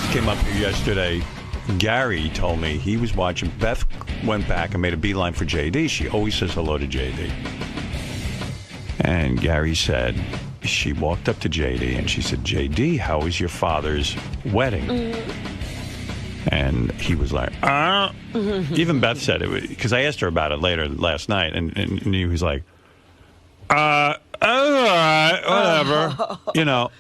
came up here yesterday. Gary told me he was watching. Beth went back and made a beeline for JD. She always says hello to JD. And Gary said, she walked up to JD and she said, JD, how was your father's wedding? And he was like, Even Beth said it, because I asked her about it later last night, and he was like, all right, whatever.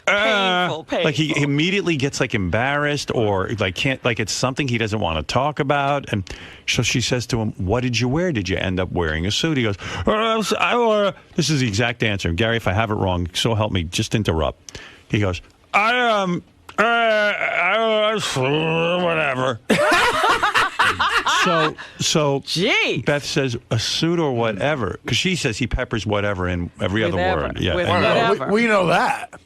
Painful. Like he immediately gets like embarrassed or like can't, like it's something he doesn't want to talk about. And so she says to him, what did you wear? Did you end up wearing a suit? He goes, I wore, this is the exact answer. Gary, if I have it wrong, so help me, just interrupt. He goes, whatever. So Gee. Beth says a suit or whatever, because she says he peppers whatever in every other word. Yeah, Whatever. We know that.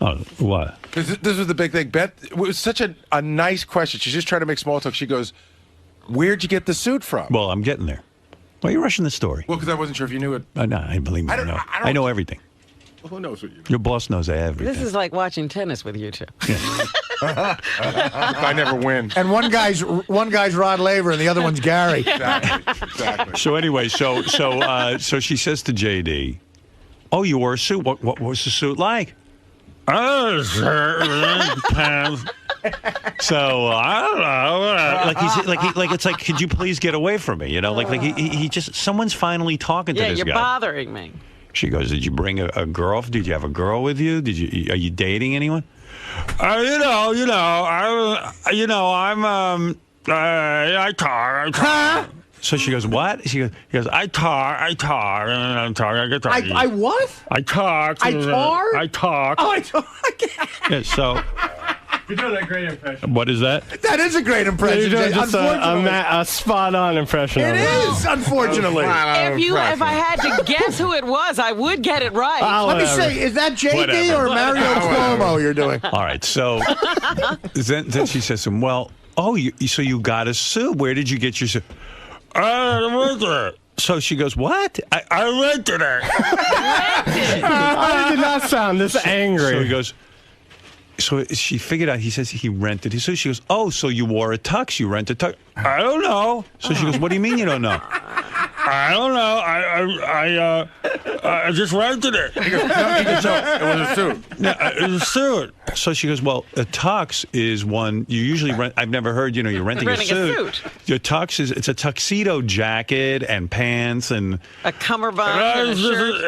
Oh, what? This was the big thing. Beth, it was such a nice question. She's just trying to make small talk. She goes, where'd you get the suit from? Well, I'm getting there. Why are you rushing the story? Well, because I wasn't sure if you knew it. No, I believe me. I know everything. Well, who knows what you Your boss knows everything. This is like watching tennis with you two. I never win. And one guy's Rod Laver and the other one's Gary. Exactly. So anyway, so she says to JD, "Oh, you wore a suit. What was the suit like?" Oh, pants. So I don't know. Like it's like, could you please get away from me? Like he just, someone's finally talking to this guy. Yeah, you're bothering me. She goes, did you bring a girl? Did you have a girl with you? Are you dating anyone? I talk. So she goes, what? He goes, I talk. I what? I talk. I tar? I talk. Oh, I talk. Yeah, so. You're doing a great impression. What is that? That is a great impression. You're doing just a spot-on impression. It is, unfortunately. If I had to guess who it was, I would get it right. Let me say, is that JD or Mario Cuomo you're doing? All right, so then she says to him, well, so you got a suit. Where did you get your suit? I rented it. So she goes, what? I rented it. I did not sound this angry. So he goes, so she figured out, he says he rented his suit. She goes, oh, so you wore a tux. You rented a tux. I don't know. So she goes, what do you mean you don't know? I don't know. I just rented it. He goes, no, it was a suit. No, it was a suit. So she goes, well, a tux is one you usually rent. I've never heard, you're renting a suit. Your tux it's a tuxedo jacket and pants and a cummerbund and a shirt.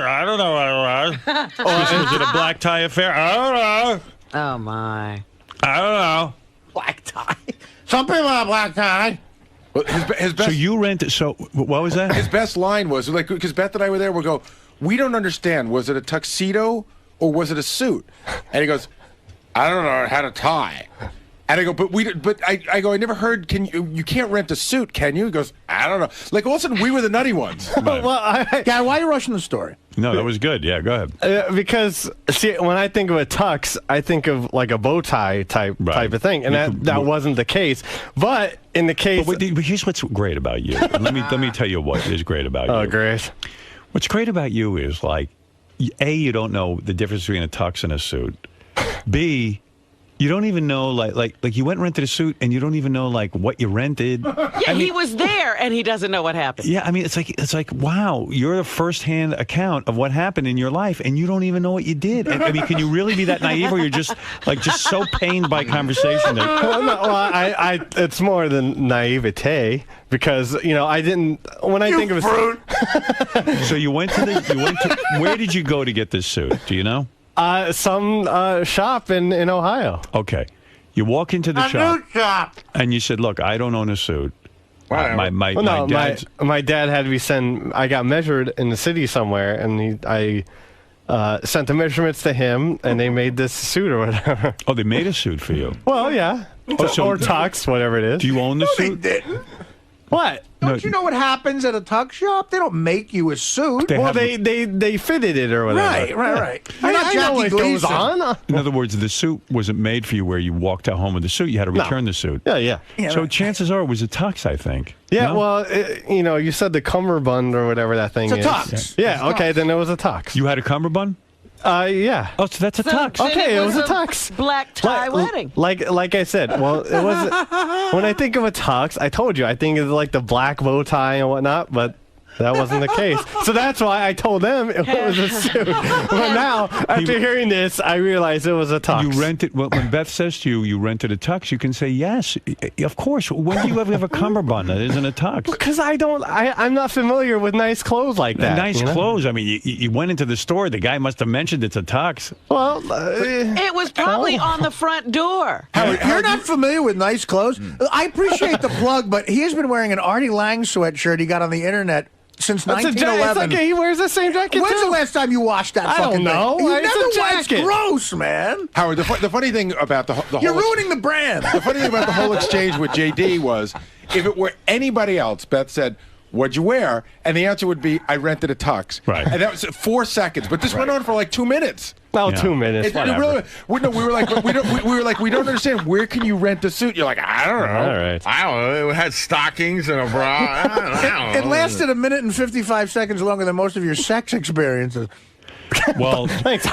I don't know what it was. Was it a black tie affair? I don't know. Oh, my. I don't know. Black tie. Some people have black tie. Well, his best, so you rented. So what was that? His best line was like, because Beth and I were there. We go, we don't understand. Was it a tuxedo or was it a suit? And he goes, I don't know. It had a tie. And I go, I go, I never heard. You can't rent a suit, can you? He goes, I don't know. Like all of a sudden, we were the nutty ones. Right. Well, Guy, why are you rushing the story? No, that was good. Yeah, go ahead. Because see, when I think of a tux, I think of like a bow tie type of thing, and that wasn't the case. But in the case, but here's what's great about you. Let me tell you what is great about you. Oh, great! What's great about you is like, A, you don't know the difference between a tux and a suit. B, you don't even know, like you went and rented a suit, and you don't even know, like, what you rented. Yeah, he was there, and he doesn't know what happened. Yeah, I mean, it's like, wow, you're a first-hand account of what happened in your life, and you don't even know what you did. And, I mean, can you really be that naive, or you're just so pained by conversation that... it's more than naivete, because, I didn't, when I think of a... So you went to, where did you go to get this suit? Do you know? Some shop in Ohio. Okay. You walk into the Suit shop. And you said, look, I don't own a suit. My dad had me I got measured in the city somewhere, and I sent the measurements to him, and they made this suit or whatever. Oh, they made a suit for you? Well, yeah. Or tux, whatever it is. Do you own the suit? They didn't. What? Don't you know what happens at a tux shop? They don't make you a suit. They fitted it or whatever. Right. You're not Jackie what goes Gleason. on. In other words, the suit wasn't made for you where you walked out home with the suit. You had to return the suit. Yeah. So chances are it was a tux, I think. Yeah, no? well, you said the cummerbund or whatever that thing is. It's a tux. Yeah, okay, then it was a tux. You had a cummerbund? Yeah. Oh, so that's a tux. then Okay, it was a tux. Black tie wedding. Like I said, well, it wasn't. When I think of a tux, I told you I think of like the black bow tie and whatnot, but that wasn't the case. So that's why I told them it was a suit. But now, after hearing this, I realize it was a tux. You rented, well, when Beth says to you, you rented a tux, you can say yes. Of course. When do you ever have a cummerbund that isn't a tux? Because I'm not familiar with nice clothes like that. Nice clothes. I mean, you went into the store. The guy must have mentioned it's a tux. Well, It was probably on the front door. Howard, you're not familiar with nice clothes? I appreciate the plug, but he has been wearing an Artie Lang sweatshirt he got on the internet since it's 1911. okay. He wears the same jacket When's too. the last time you washed that I fucking don't know. thing? You It's a never wash. jacket. Gross, man. Howard, the funny thing about the whole You're ruining the brand. the funny thing about the whole exchange with JD was, if it were anybody else, Beth said, "What'd you wear?" And the answer would be, "I rented a tux." Right. And that was 4 seconds, but this went on for like 2 minutes. No, Yeah. 2 minutes. It Whatever. really, we were like, we don't understand. Where can you rent a suit? You're like, I don't know. All right. I don't know. It had stockings and a bra. I don't It know. lasted a minute and 55 seconds longer than most of your sex experiences. Well, Thanks.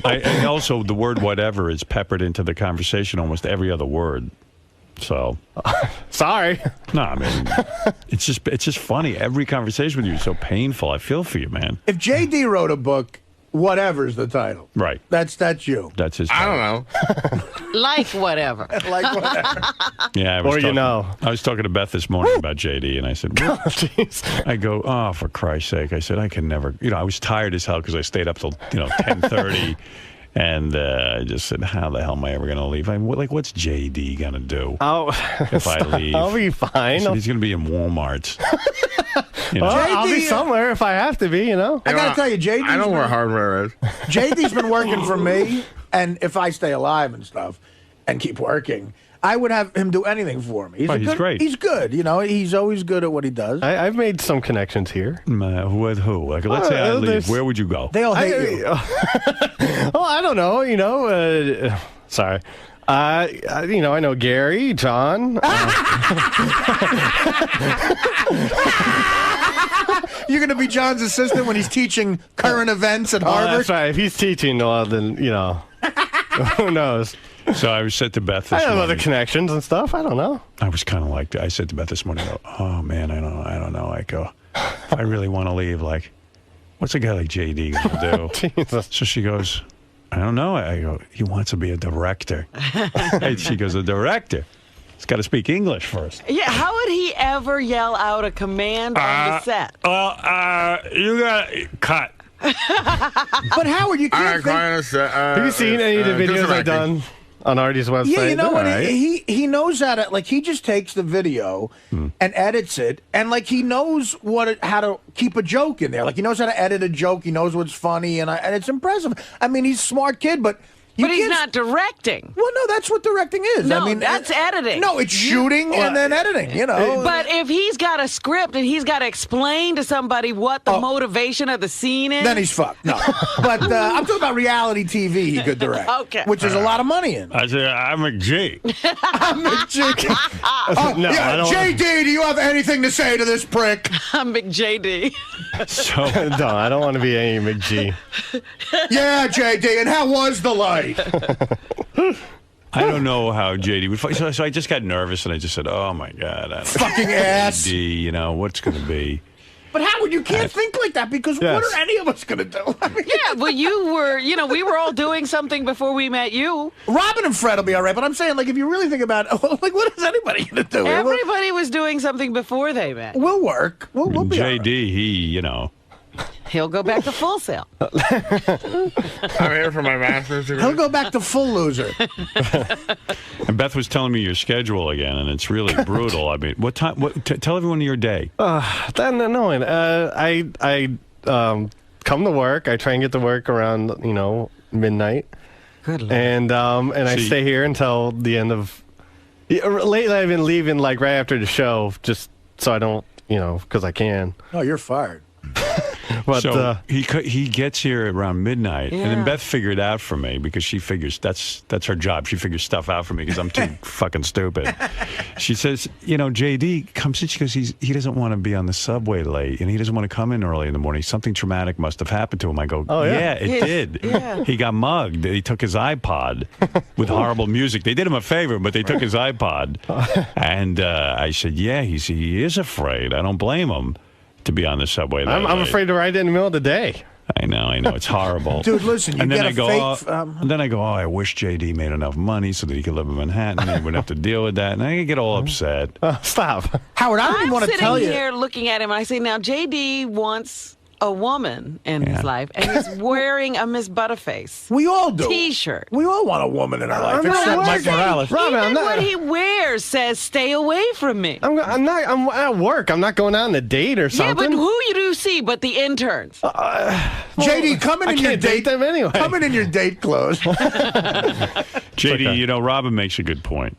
and also the word whatever is peppered into the conversation almost every other word. So, Sorry. no, I mean, it's just funny. Every conversation with you is so painful. I feel for you, man. If JD wrote a book, whatever's the title. Right. That's you. That's his. I title. don't know. Like whatever. Like whatever. Yeah, I was Or you talking, know. I was talking to Beth this morning about JD, and I said, "What?" Jeez. I go, oh, for Christ's sake! I said, I can never. I was tired as hell because I stayed up till 10:30, and I just said, how the hell am I ever going to leave? What's JD going to do if I leave? I'll be I fine. said, he's going to be in Walmart's. Well, I'll be JD somewhere if I have to be, you know. I gotta tell you, JD's I know where been- hardware is. JD's been working for me, and if I stay alive and stuff and keep working, I would have him do anything for me. He's great. He's good. He's always good at what he does. I've made some connections here. With who? Like, let's say I leave. there's- Where would you go? They all hate you. Oh, I don't know. Sorry. I know Gary, John. You're going to be John's assistant when he's teaching current events at Harvard? That's right. If he's teaching, well, then who knows? So I said to Beth this I have morning. other connections and stuff. I don't know. I was kind of like, I said to Beth this morning, I go, oh man, I don't know. I go, if I really want to leave, like, what's a guy like JD going to do? Jesus. So she goes, I don't know. I go, he wants to be a director. And she goes, a director? He's got to speak English first. Yeah, how would he ever yell out a command on the set? Well, you got to cut. But Howard, you All can't right, think... client. Have you seen any of the videos I've done on Artie's website? Yeah, you know They're what? all right. He knows how to, like, he just takes the video and edits it, and, like, he knows how to keep a joke in there. Like, he knows how to edit a joke. He knows what's funny, and it's impressive. I mean, he's a smart kid, but... But he's not directing. Well, no, that's what directing is. No, I mean, that's editing. No, it's shooting and then editing, But if he's got a script and he's got to explain to somebody what the motivation of the scene is, then he's fucked. No. But I'm talking about reality TV he could direct. Okay. Which is a lot of money in. I said, I'm a G. I'm a chick. Oh, No, yeah, I don't- JD, do you have anything to say to this prick? I'm Big JD. So No, I don't want to be any McG. Yeah, JD, and how was the light? I don't know how JD would fight. So I just got nervous and I just said, oh my God. I don't Fucking ass. JD, what's going to be? But Howard, you can't think like that because what Yes. are any of us going to do? I mean, Yeah, well, you were, we were all doing something before we met you. Robin and Fred will be all right, but I'm saying, like, if you really think about it, like, what is anybody going to do? Everybody was doing something before they met. We'll work. We'll be all JD, right. he, He'll go back to Full Sail. I'm here for my master's degree. He'll go back to full loser. and Beth was telling me your schedule again, and it's really brutal. I mean, what time? Tell everyone your day. Then annoying. I come to work. I try and get to work around midnight. Good Lord. And I See- stay here until the end of. Lately, I've been leaving like right after the show, just so I don't, because I can. Oh, you're fired. But So he gets here around midnight, and Yeah. then Beth figured out for me because she figures that's her job. She figures stuff out for me because I'm too fucking stupid. She says, JD comes in. She goes, he doesn't want to be on the subway late, and he doesn't want to come in early in the morning. Something traumatic must have happened to him. I go, Oh, yeah. it did. Yeah. He got mugged. He took his iPod with horrible music. They did him a favor, but they took his iPod. And I said, yeah, he is afraid. I don't blame him to be on the subway that I'm late. afraid to ride in the middle of the day. I know, it's horrible. Dude, listen, you and then get I a go, fake. and then I go, I wish JD made enough money so that he could live in Manhattan and he wouldn't have to deal with that. And I get all upset. Stop. Howard, I don't even I'm want to sitting tell you. here looking at him, and I say, now, JD wants a woman in his Yeah. life, and he's wearing a Miss Butterface We all do. T-shirt. We all want a woman in our life, I'm not except Mike working. Morales. Robin, Even I'm not- what he wears says, stay away from me. I'm at work. I'm not going out on a date or Yeah, something. but who you do see but the interns? JD, come in I in your can't date date. them anyway. Come in your date clothes. JD, okay. Robin makes a good point.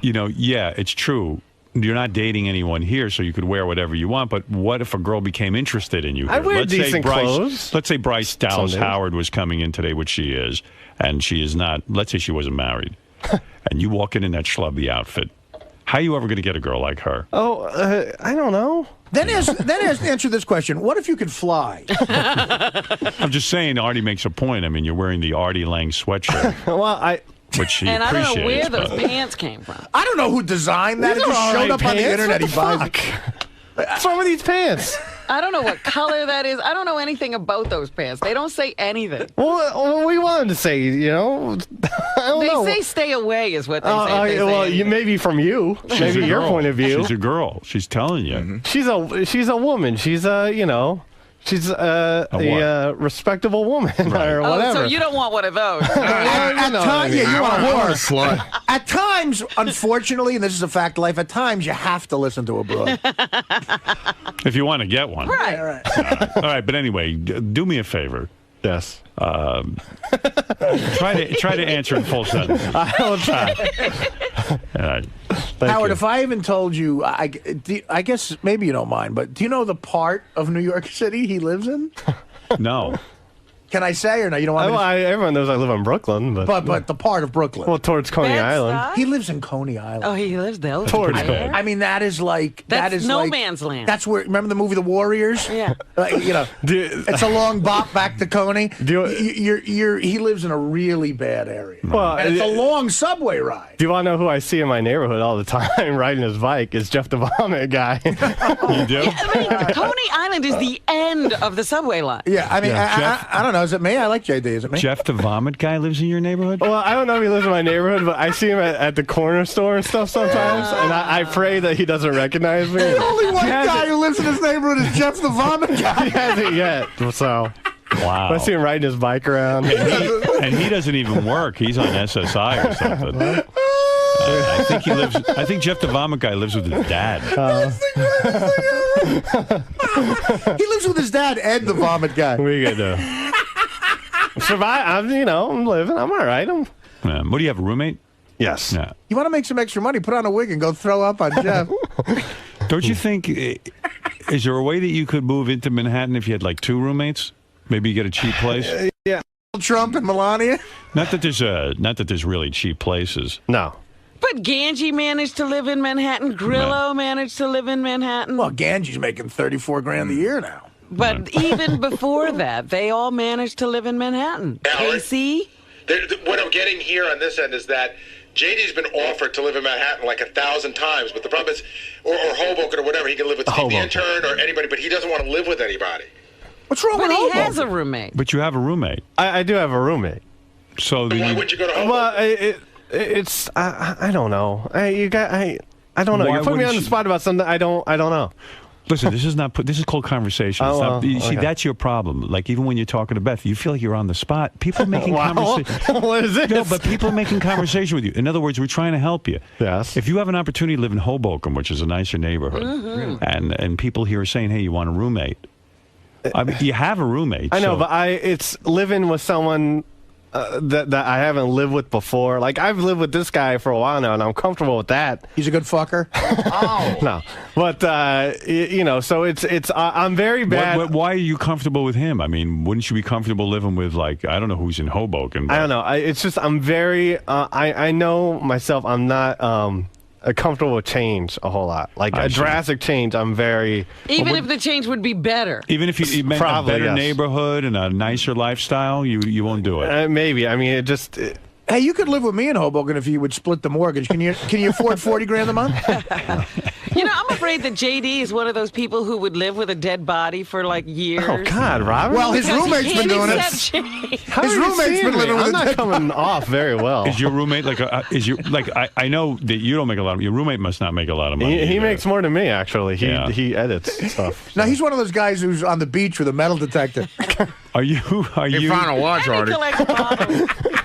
Yeah, it's true. You're not dating anyone here, so you could wear whatever you want. But what if a girl became interested in you? I here? wear Let's say decent clothes. Let's say Bryce Dallas Some days. Howard was coming in today, which she is, and she is not. Let's say she wasn't married, and you walk in that schlubby outfit. How are you ever going to get a girl like her? Oh, I don't know. then answer this question: what if you could fly? I'm just saying, Artie makes a point. I mean, you're wearing the Artie Lang sweatshirt, Well, which she And I don't know where appreciates. those but- pants came from. I don't know who designed that. It These are just all showed right up on the pants. internet. What He the buys fuck? it. What's wrong with these pants? I don't know what color that is. I don't know anything about those pants. They don't say anything. Well, we wanted to say, I don't They know. say stay away is what they say. They say well, anything. maybe from you, maybe your Girl. point of view. She's a girl. She's telling you. She's a woman. She's she's a respectable woman or Oh, whatever. so you don't want one of those. Well, you At know what I times, mean. yeah, you want a I want a horse. slut. At times, unfortunately, and this is a fact of life, at times you have to listen to a broad. If you want to get one. Right. All right. All right, but anyway, do me a favor. Yes. Try to answer in full sentence. I will try. All right. Thank Howard, you. if I even told you, I guess maybe you don't mind, but do you know the part of New York City he lives in? No. Can I say or no? You don't want me to Everyone knows I live in Brooklyn, but the part of Brooklyn. well, towards Coney Island. Bed-Stuy? He lives in Coney Island. Oh, he lives there. Towards Pretty bad. bad. I mean, that is like That's that is no like, man's land. That's where. Remember the movie The Warriors? Yeah. It's a long bop back to Coney. Do He lives in a really bad area. Well, and it's a long subway ride. Do you want to know who I see in my neighborhood all the time riding his bike? Is Jeff the Vomit guy. You do? I mean, Coney Island is the end of the subway line. Yeah, I mean, Yeah, I don't know. Is it me? I like JD. Is it me? Jeff the Vomit guy lives in your neighborhood? Well, I don't know if he lives in my neighborhood, but I see him at the corner store and stuff sometimes, and I pray that he doesn't recognize me. The only white He guy hasn't- who lives in his neighborhood is Jeff the Vomit He guy. hasn't yet, so Wow. I see him riding his bike around. And he doesn't even work. He's on SSI or something. I think he lives. I think Jeff the Vomit guy lives with his dad. He lives with his dad, Ed the Vomit guy. We could survive. I'm living. I'm all right. What do you have, a roommate? Yes. Yeah. You want to make some extra money? Put on a wig and go throw up on Jeff. Don't you think? Is there a way that you could move into Manhattan if you had like two roommates? Maybe you get a cheap place. Trump and Melania. Not that there's really cheap places. No. But Ganji managed to live in Manhattan. Grillo managed to live in Manhattan. Well, Ganji's making $34,000 a year now. But even before that, they all managed to live in Manhattan. Howard? KC? What I'm getting here on this end is that JD's been offered to live in Manhattan like 1,000 times, but the problem is, or Hoboken or whatever, he can live with Steve the Hoboken. intern or anybody, but he doesn't want to live with anybody. What's wrong But with he Hoboken? has a roommate. But you have a roommate, I do have a roommate. so Why then would you go to Hoboken? Well, it's I don't know. I don't know. Why You're putting me wouldn't on the you- spot about something I don't know. Listen, this is not. This is called conversation. It's Oh, not- you see, okay. that's your problem. Like even when you're talking to Beth, you feel like you're on the spot. People are making Wow. conversation. What is this? No, but people are making conversation with you. In other words, we're trying to help you. Yes. If you have an opportunity to live in Hoboken, which is a nicer neighborhood, and people here are saying, "Hey, you want a roommate?" I mean, you have a roommate. I know, so- but it's living with someone that I haven't lived with before. Like I've lived with this guy for a while now, and I'm comfortable with that. He's a good fucker. No, but so it's I'm very bad. Why are you comfortable with him? I mean, wouldn't you be comfortable living with, like, I don't know who's in Hoboken? But... I don't know. It's just I'm very. I know myself. I'm not comfortable with change a whole lot. Like a drastic change, I'm very. Even if the change would be better. Even if you meant a better neighborhood and a nicer lifestyle, you won't do it. Maybe. I mean, Hey, you could live with me in Hoboken if you would split the mortgage. Can you afford $40,000 a month? I'm afraid that JD is one of those people who would live with a dead body for like years. Oh God, Robert. Well, his roommate's been doing it. His roommate's been living with I'm not coming off very well. Is your roommate I know that you don't make a lot of. Your roommate must not make a lot of money. He makes more than me actually. He edits stuff. Now he's one of those guys who's on the beach with a metal detector. Are you? You found a watch, Artie.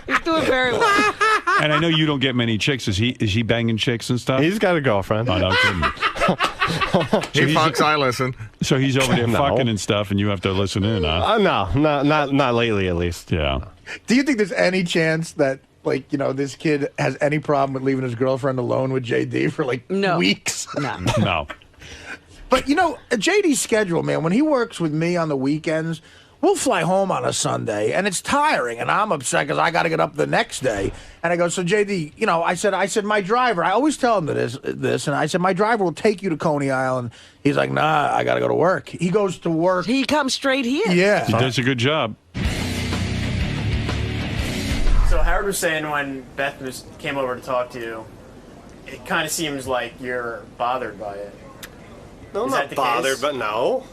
He's doing very well. And I know you don't get many chicks. Is he banging chicks and stuff? He's got a girlfriend. Oh, no kidding. He fucks, I listen. So he's over there fucking and stuff, and you have to listen in, huh? No, not lately, at least. Yeah. Do you think there's any chance that, like, this kid has any problem with leaving his girlfriend alone with JD for like weeks? No. But JD's schedule, man. When he works with me on the weekends, we'll fly home on a Sunday, and it's tiring, and I'm upset because I got to get up the next day. And I go, so JD, I said, my driver. I always tell him this, and I said, my driver will take you to Coney Island. He's like, nah, I got to go to work. He goes to work. He comes straight here. Yeah, he does a good job. So Howard was saying when Beth came over to talk to you, it kind of seems like you're bothered by it. No, I'm not bothered, but no,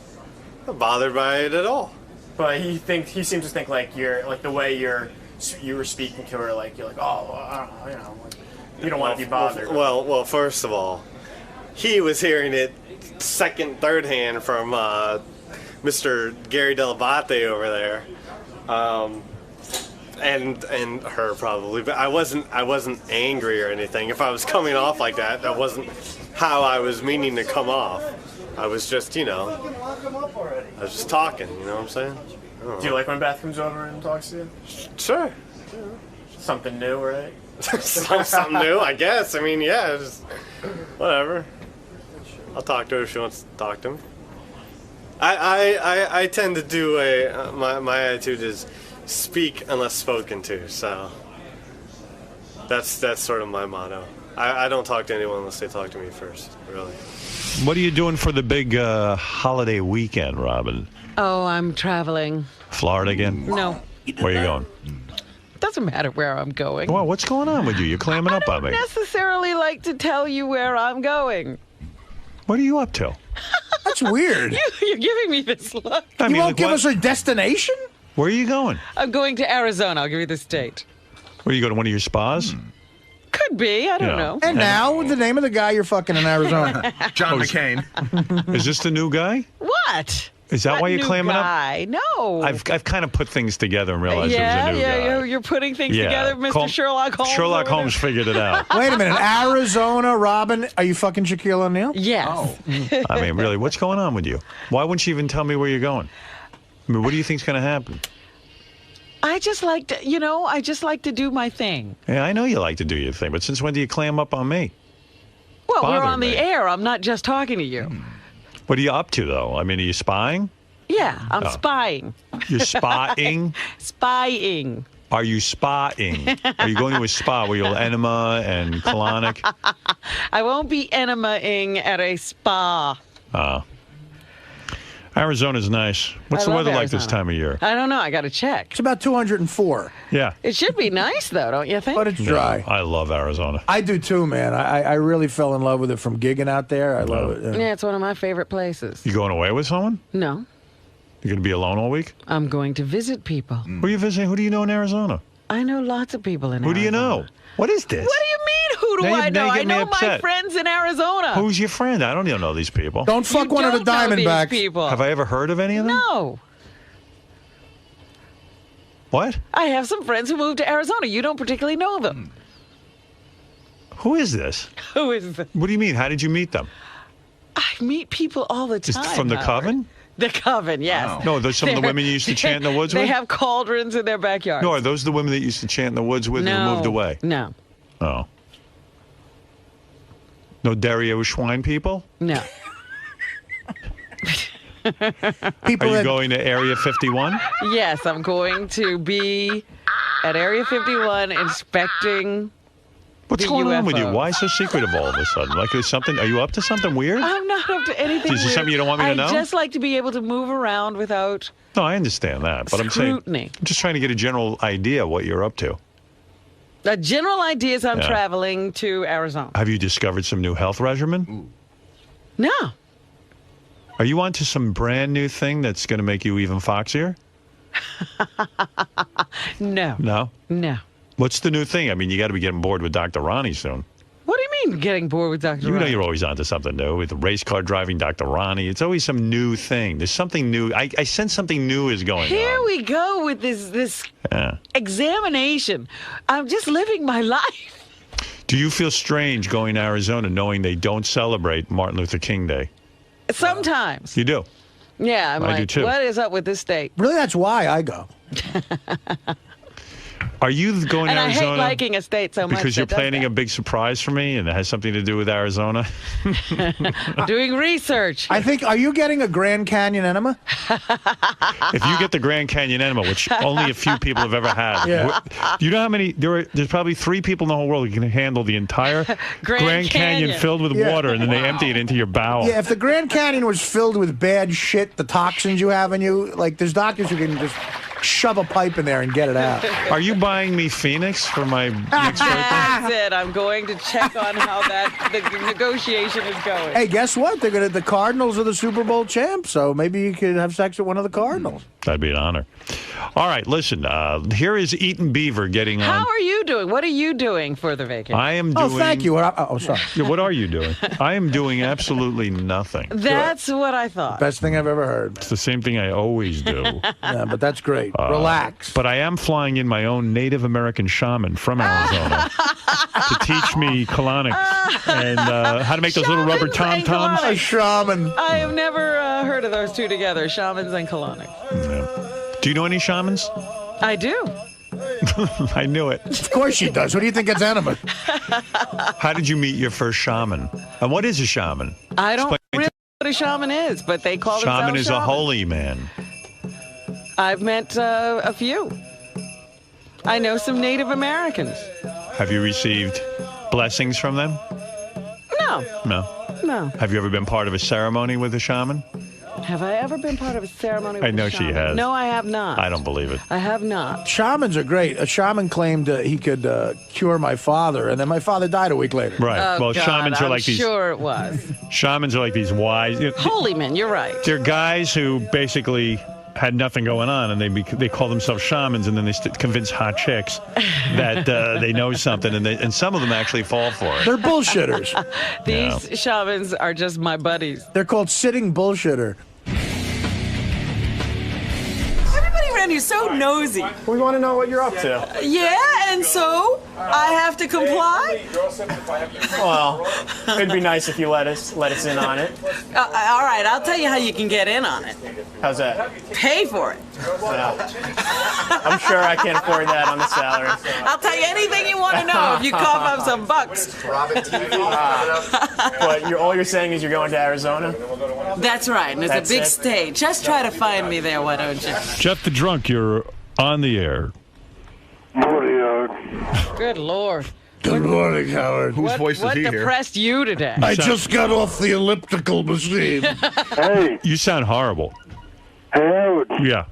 not bothered by it at all. But he seems to think like you're like the way you were speaking to her, like you're like, oh, I don't know, like, you don't want to be bothered. Well, first of all, he was hearing it second, third hand from Mr. Gary Delabate over there, and her probably. But I wasn't angry or anything. If I was coming off like that, that wasn't how I was meaning to come off. I was just, I was just talking, you know what I'm saying? Do you like when Beth comes over and talks to you? Sure. Something new, right? Something new, I guess. I mean, yeah, just whatever. I'll talk to her if she wants to talk to me. I tend to do my attitude is speak unless spoken to, so that's sort of my motto. I don't talk to anyone unless they talk to me first, really. What are you doing for the big holiday weekend, Robin? Oh, I'm traveling. Florida again? No. Where are you going? Doesn't matter where I'm going. Well, what's going on with you? You're clamming up on me. I don't necessarily like to tell you where I'm going. What are you up to? That's weird. You're giving me this look. You won't give us a destination? Where are you going? I'm going to Arizona. I'll give you the state. Where you go to one of your spas? Could be. I don't know. And now, the name of the guy you're fucking in Arizona. John McCain. Is this the new guy? What? Is that why you're clamming guy? up? No. I've kind of put things together and realized it was a new guy. You're putting things together, Mr. Sherlock Holmes. Sherlock Holmes figured it out. Wait a minute. Arizona, Robin, are you fucking Shaquille O'Neal? Yes. Oh. I mean, really, what's going on with you? Why wouldn't you even tell me where you're going? I mean, what do you think's going to happen? I just like to do my thing. Yeah, I know you like to do your thing, but since when do you clam up on me? Well, we're on the air. I'm not just talking to you. What are you up to, though? I mean, are you spying? Yeah, I'm spying. You're spying? Spying. Are you spying? Are you going to a spa where you'll enema and colonic? I won't be enema-ing at a spa. Arizona's nice. What's the weather like this time of year? I don't know. I got to check. It's about 204. Yeah. It should be nice, though, don't you think? But it's dry. I love Arizona. I do, too, man. I really fell in love with it from gigging out there. I love it. Yeah, it's one of my favorite places. You going away with someone? No. You're going to be alone all week? I'm going to visit people. Who are you visiting? Who do you know in Arizona? I know lots of people in Arizona. Who do you know? What is this? What do you mean, who do I know? I know my friends in Arizona. Who's your friend? I don't even know these people. Don't fuck one of the Diamondbacks. Have I ever heard of any of them? No. What? I have some friends who moved to Arizona. You don't particularly know them. Who is this? Who is this? What do you mean? How did you meet them? I meet people all the time. Just from the Howard. coven? The coven, yes. Wow. No, those some of the women you used to chant in the woods They with? have cauldrons in their backyard. No, are those the women that used to chant in the woods with No. who moved away? No. Oh. No Dario Schwein people? No. People Are you that going to Area 51? Yes, I'm going to be at Area 51 inspecting. What's The going on with you? UFO. Why so secretive all of a sudden? Like there's something? Are you up to something weird? I'm not up to anything. Is there weird. something you don't want me to know? I just like to be able to move around without. No, I understand that, but I'm Scrutiny. just trying to get a general idea what you're up to. The general idea is I'm Yeah. traveling to Arizona. Have you discovered some new health regimen? No. Are you onto some brand new thing that's going to make you even foxier? No. No. No. What's the new thing? I mean, you got to be getting bored with Dr. Ronnie soon. What do you mean getting bored with Dr. You know Ronnie? you're always onto something new with the race car driving Dr. Ronnie. It's always some new thing. There's something new. I sense something new is going Here on. we go with this Yeah. examination. I'm just living my life. Do you feel strange going to Arizona knowing they don't celebrate Martin Luther King Day? Sometimes. You do. Yeah, I'm I do like, too. what is up with this state? really, that's why I go. Are you going And to I Arizona hate liking a state so much. because you're that does planning a that. big surprise for me and it has something to do with Arizona? Doing research. I think. Are you getting a Grand Canyon enema? If you get the Grand Canyon enema, which only a few people have ever had, Yeah. do you know how many? There's probably 3 people in the whole world who can handle the entire Grand Canyon Canyon. filled with Yeah. water, and then they empty it into your bowel. Yeah, if the Grand Canyon was filled with bad shit, the toxins you have in you, like there's doctors who can just shove a pipe in there and get it out. Are you buying me Phoenix for my next birthday? That's it. I'm going to check on how the negotiation is going. Hey, guess what? The Cardinals are the Super Bowl champs, so maybe you could have sex with one of the Cardinals. That'd be an honor. All right, listen. Here is Eaton Beaver getting on. How are you doing? What are you doing for the vacation? I am doing. Oh, thank you. Sorry. Yeah, what are you doing? I am doing absolutely nothing. That's what I thought. Best thing I've ever heard. It's the same thing I always do. Yeah, but that's great. Relax. But I am flying in my own Native American shaman from Arizona to teach me colonics and how to make those little rubber Shamans and tom-toms. A shaman. I have never heard of those two together, shamans and colonics. Do you know any shamans? I do. I knew it. Of course she does. Who do you think gets enema? How did you meet your first shaman? And what is a shaman? I don't Explain really know what a shaman is, but they call themselves Shaman is a shaman. holy man. I've met a few. I know some Native Americans. Have you received blessings from them? No, No. no. Have you ever been part of a ceremony with a shaman? Have I ever been part of a ceremony with I know a she shaman? has. No, I have not. I don't believe it. I have not. Shamans are great. A shaman claimed he could cure my father, and then my father died a week later. Right. Oh, well, God, shamans are I'm like these. sure it was. Shamans are like these wise. Holy men, you're right. They're guys who basically had nothing going on, and they call themselves shamans, and then they convince hot chicks that they know something, and some of them actually fall for it. They're bullshitters. These shamans are just my buddies. They're called sitting bullshitter. Everybody around here so nosy. We want to know what you're up to. Yeah, and so I have to comply. Well, it'd be nice if you let us in on it. All right, I'll tell you how you can get in on it. How's that? Pay for it. I'm sure I can't afford that on the salary. I'll tell you anything you want to know if you cough up some bucks. But all you're saying is you're going to Arizona? That's right, and it's That's a big it? stage. Just try to find me there, why don't you? Jeff the Drunk, you're on the air. Good Lord. Good morning, Howard. Whose voice What is he here? depressed you today? I just got off the elliptical machine. Hey, You sound horrible. Howard, Yeah.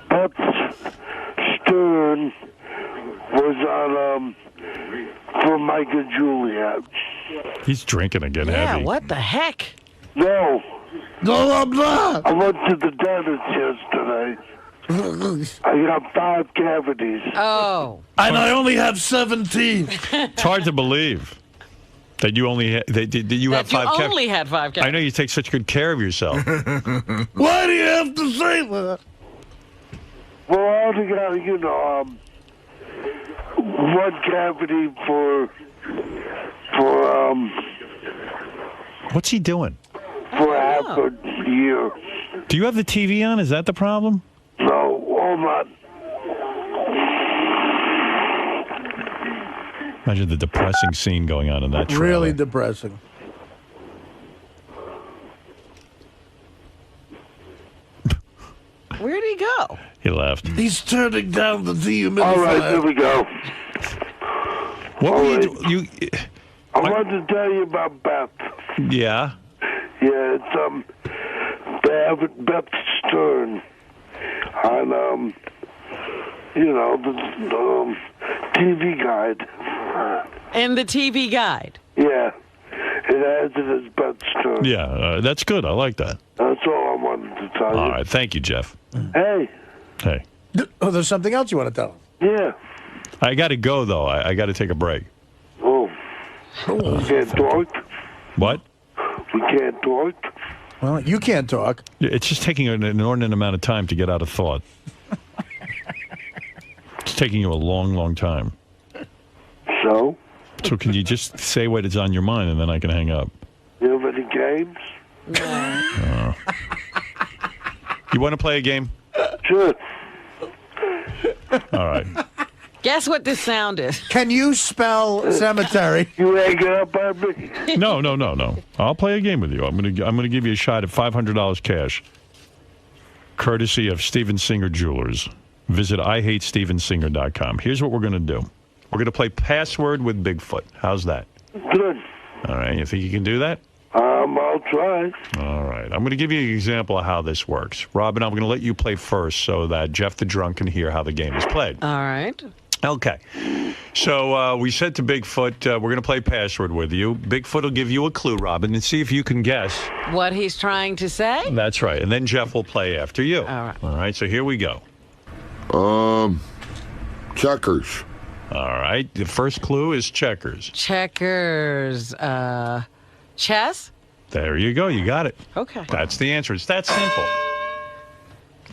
Beth Stern was on for Mike and Juliet. He's drinking again, Yeah, heavy. what the heck? No, No, I'm not. I went to the dentist yesterday. I got 5 cavities. Oh. And I only have 17. It's hard to believe that you only that you have That 5 you only had 5 I know you take such good care of yourself. Why do you have to say that? Well, I only got, one cavity for What's he doing? for half a year. Do you have the TV on? Is that the problem? No, hold on. Imagine the depressing scene going on in that trailer. Really depressing. Where'd he go? He left. He's turning down the dehumidifier. All right, here we go. What were you? I wanted to tell you about Beth. Yeah. Yeah, it's Beth Stern on the TV Guide. In the TV Guide. Yeah, it has it as Beth Stern. Yeah, that's good. I like that. That's all I wanted to tell you. All right, thank you, Jeff. Hey. Hey. Oh, there's something else you want to tell him? Yeah. I got to go though. I got to take a break. Oh. We can't talk. What? We can't talk. Well, you can't talk. It's just taking an inordinate amount of time to get out of thought. It's taking you a long, long time. So? So can you just say what is on your mind, and then I can hang up? You have any games? No. You want to play a game? Sure. All right. Guess what this sound is? Can you spell cemetery? You hanging up on me? No. I'll play a game with you. I'm gonna give you a shot at $500 cash, courtesy of Steven Singer Jewelers. Visit IHateStevenSinger.com. Here's what we're gonna do. We're gonna play password with Bigfoot. How's that? Good. All right. You think you can do that? I'll try. All right. I'm going to give you an example of how this works. Robin, I'm going to let you play first so that Jeff the Drunk can hear how the game is played. All right. Okay. So we said to Bigfoot, we're going to play password with you. Bigfoot will give you a clue, Robin, and see if you can guess. What he's trying to say? That's right. And then Jeff will play after you. All right. All right. So here we go. Checkers. All right. The first clue is checkers. Checkers. Chess? There you go. You got it. Okay. That's the answer. It's that simple.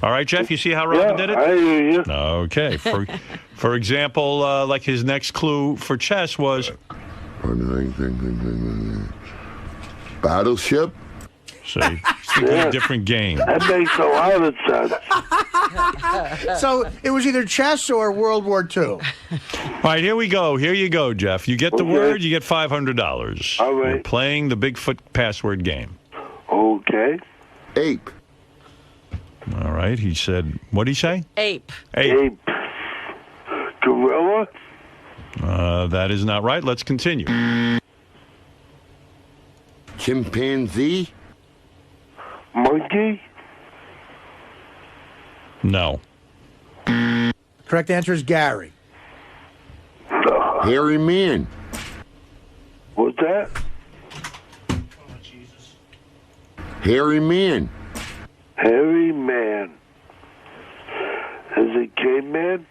All right, Jeff, you see how Robin did it? I hear you. Okay. For example, like his next clue for chess was... Battleship? See? It's thinking a different game. That makes a lot of sense. So it was either chess or World War II. All right, here we go. Here you go, Jeff. You get the word, you get $500. All right. We're playing the Bigfoot password game. Okay. Ape. All right, he said, what did he say? Ape. Ape. Gorilla. That is not right. Let's continue. Chimpanzee. Monkey. No. Correct answer is Gary. Hairy man. What's that? Hairy man. Hairy man. Is it caveman?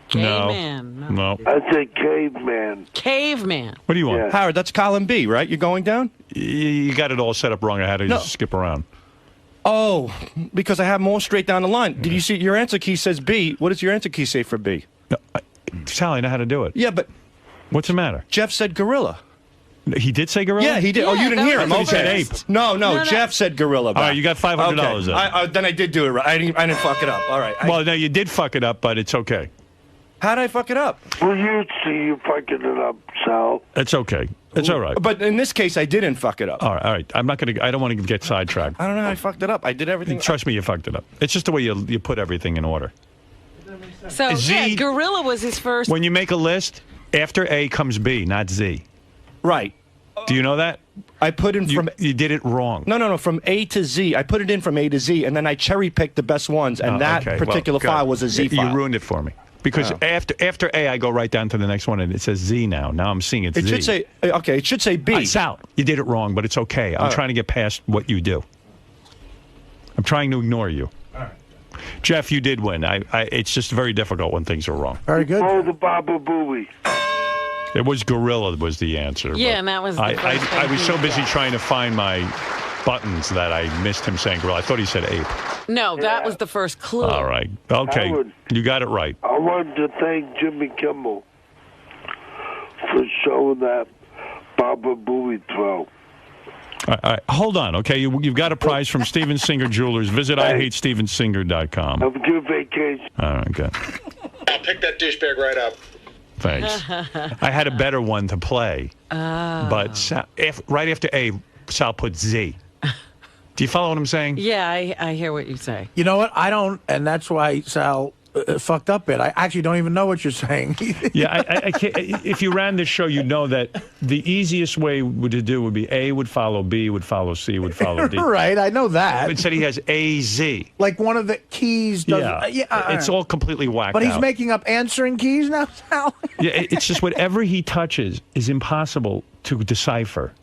Caveman. No. I said caveman. Caveman. What do you want? Yeah. Howard, that's column B, right? You're going down? You got it all set up wrong. I had to No. skip around. Oh, because I have more straight down the line. Did you see your answer key says B? What does your answer key say for B? No, Sally, I know how to do it. Yeah, but What's the matter? Jeff said gorilla. He did say gorilla? Yeah, he did. Oh, Yeah, you didn't that hear was him. I thought he said Okay. ape. No, No. Jeff said gorilla. All right, you got $500 Okay. then. Then I did do it right. I didn't fuck it up. All right. Well, no, you did fuck it up, but it's okay. How'd I fuck it up? Well, you see you fucking it up, Sal. It's okay. It's all right. But in this case, I didn't fuck it up. All right. I'm not going to. I don't want to get sidetracked. I don't know how I fucked it up. I did everything. Trust me, you fucked it up. It's just the way you put everything in order. So, Z- yeah, gorilla was his first. When you make a list, after A comes B, not Z. Right. Do you know that? I put in from. You did it wrong. No. From A to Z. I put it in from A to Z, and then I cherry picked the best ones, and that Okay, particular well, file good. was a Z file. You ruined it for me. Because after A, I go right down to the next one, and it says Z now. Now I'm seeing it's It Z. should say okay. It should say B. Sal, you did it wrong, but it's okay. I'm trying to get past what you do. I'm trying to ignore you. Jeff, you did win. It's just very difficult when things are wrong. Very good. Oh, the Baba Booey. It was gorilla was the answer. Yeah, but and that was the I first thing was he so busy got. trying to find my buttons that I missed him saying gorilla. I thought he said ape. No, that was the first clue. All right. Okay. Howard. You got it right. I wanted to thank Jimmy Kimmel for showing that Baba Booey throw. All right, hold on, okay? You've got a prize from Steven Singer Jewelers. Visit IHateStevenSinger.com. Have a good vacation. All right, good. I'll pick that douchebag right up. Thanks. I had a better one to play, but right after A, Sal put Z. Do you follow what I'm saying? Yeah, I hear what you say. You know what? I don't, and that's why Sal fucked up it. I actually don't even know what you're saying. Yeah, I can't. If you ran this show, you'd know that the easiest way to do would be A would follow B, would follow C, would follow D. Right, I know that. Instead, he has A, Z. Like one of the keys does. It's all completely whacked But he's out. making up answering keys now, Sal? Yeah, it's just whatever he touches is impossible to decipher.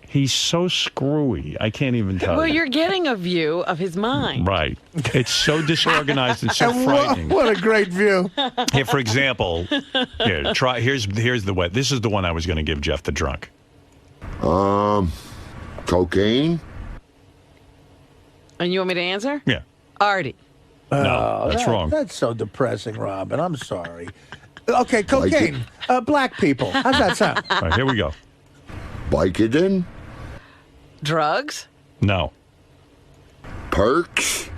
He's so screwy. I can't even tell Well, you. you're getting a view of his mind. Right. It's so disorganized and so And frightening. what a great view. Here, for example, here's the way. This is the one I was going to give Jeff the drunk. Cocaine? And you want me to answer? Yeah. Artie. No, that's wrong. That's so depressing, Robin. I'm sorry. Okay, cocaine. Black people. How's that sound? All right, here we go. Vicodin? Drugs? No. Perks?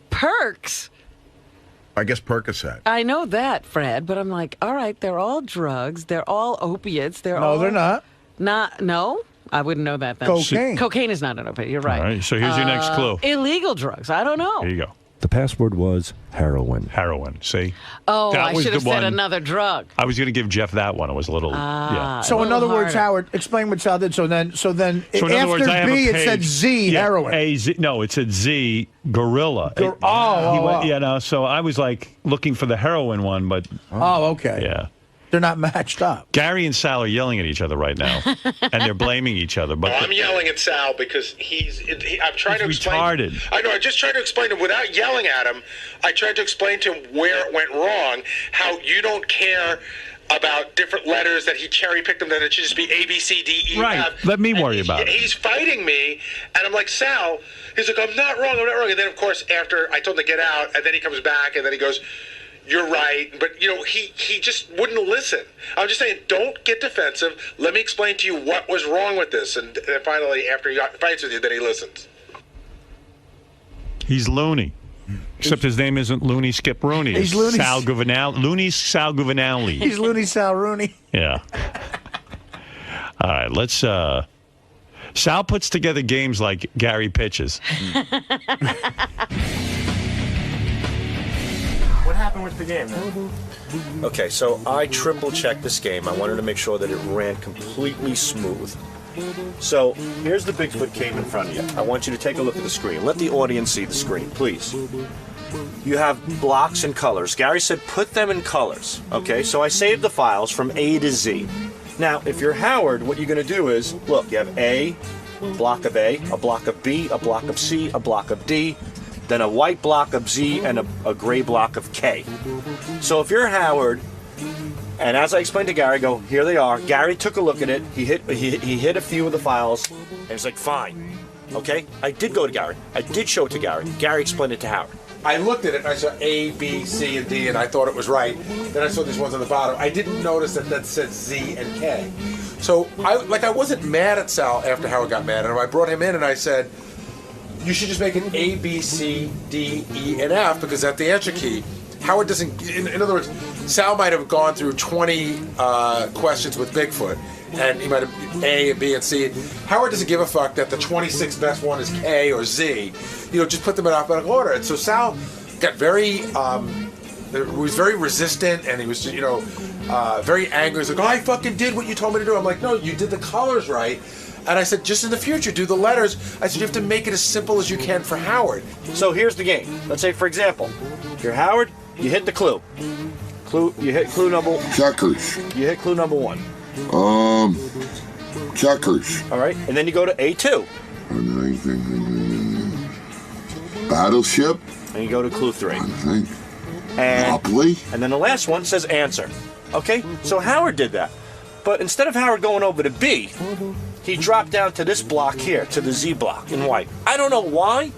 Perks? I guess Percocet. I know that, Fred, but I'm like, all right, they're all drugs. They're all opiates. No, they're not. No? I wouldn't know that then. Cocaine. Cocaine is not an opiate. You're right. All right, so here's your next clue. Illegal drugs. I don't know. Here you go. The password was heroin. Heroin. See? Oh, That I was should have the said one- another drug. I was going to give Jeff that one. It was a little, yeah. So a in little other words, harder. Howard, explain what Sal did. So then So in after other words, I have B, a it said page. Z, Yeah, heroin. A, Z, no, it said Z, gorilla. He went, so I was like looking for the heroin one, but Oh, okay. yeah. They're not matched up. Gary and Sal are yelling at each other right now, and they're blaming each other. But I'm yelling at Sal because I'm trying to explain. retarded. I know. I just tried to explain to him without yelling at him. I tried to explain to him where it went wrong. How you don't care about different letters that he cherry picked them. That it should just be A B C D E Right. F. Let me And worry about it. He's fighting me, and I'm like, Sal. He's like, I'm not wrong. And then of course after I told him to get out, and then he comes back, and then he goes, you're right, but he just wouldn't listen. I'm just saying, don't get defensive. Let me explain to you what was wrong with this, and then finally, after he fights with you, then he listens. he's loony. Except his name isn't Looney Skip Rooney. He's Looney- Sal Guvinali. Looney Sal Guvinali. He's Looney Sal Rooney. Yeah. All right, let's. Sal puts together games like Gary pitches. What happened with the game then? Okay, so I triple checked this game. I wanted to make sure that it ran completely smooth. So here's the Bigfoot cave in front of you. I want you to take a look at the screen. Let the audience see the screen, please. You have blocks and colors. Gary said put them in colors. Okay, so I saved the files from A to Z. Now, if you're Howard, what you're going to do is, look, you have a block of A, a block of B, a block of C, a block of D, then a white block of Z, and a gray block of K. So if you're Howard, and as I explained to Gary, go, here they are. Gary took a look at it. He hit a few of the files, and he's like, fine. Okay? I did go to Gary. I did show it to Gary. Gary explained it to Howard. I looked at it and I saw A, B, C, and D, and I thought it was right. Then I saw these ones on the bottom. I didn't notice that said Z and K. So I wasn't mad at Sal after Howard got mad at him. I brought him in and I said, you should just make it A, B, C, D, E, and F because that's the answer key. Howard doesn't. In other words, Sal might have gone through 20 questions with Bigfoot, and he might have A and B and C. Howard doesn't give a fuck that the 26th best one is K or Z. Just put them in alphabetical order. And so Sal got very, was very resistant, and he was, very angry. He's like, I fucking did what you told me to do. I'm like, no, you did the colors right. And I said, just in the future, do the letters. I said, you have to make it as simple as you can for Howard. So here's the game. Let's say, for example, if you're Howard, you hit the clue. You hit clue number... Checkers. You hit clue number 1. Checkers. All right, and then you go to A2. Battleship. And you go to clue 3. I think. Monopoly. And then the last one says answer. Okay, so Howard did that. But instead of Howard going over to B, he dropped down to this block here, to the Z block in white. I don't know why.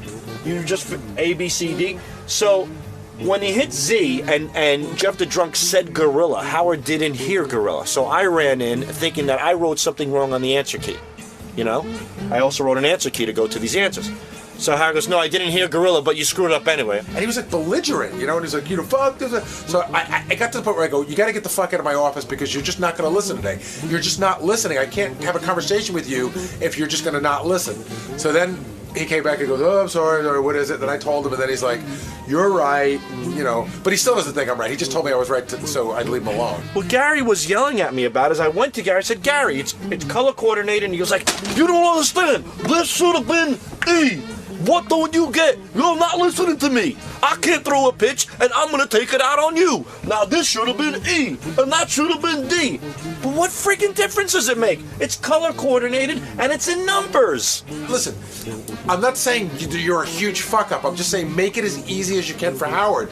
You just A, B, C, D. So when he hit Z and Jeff the Drunk said gorilla, Howard didn't hear gorilla. So I ran in thinking that I wrote something wrong on the answer key. You know, I also wrote an answer key to go to these answers. So Harry goes, no, I didn't hear gorilla, but you screwed up anyway. And he was like belligerent, you know, and he's like, fuck this. So I got to the point where I go, you got to get the fuck out of my office because you're just not going to listen today. You're just not listening. I can't have a conversation with you if you're just going to not listen. So then he came back and goes, oh, I'm sorry, or what is it? Then I told him, and then he's like, you're right, you know. But he still doesn't think I'm right. He just told me I was right, so I'd leave him alone. What Gary was yelling at me about is I went to Gary, I said, Gary, it's color coordinated, and he was like, you don't understand. This should have been E. What don't you get? You're not listening to me. I can't throw a pitch, and I'm going to take it out on you. Now, this should have been E, and that should have been D. But what freaking difference does it make? It's color coordinated, and it's in numbers. Listen, I'm not saying you're a huge fuck-up. I'm just saying make it as easy as you can for Howard.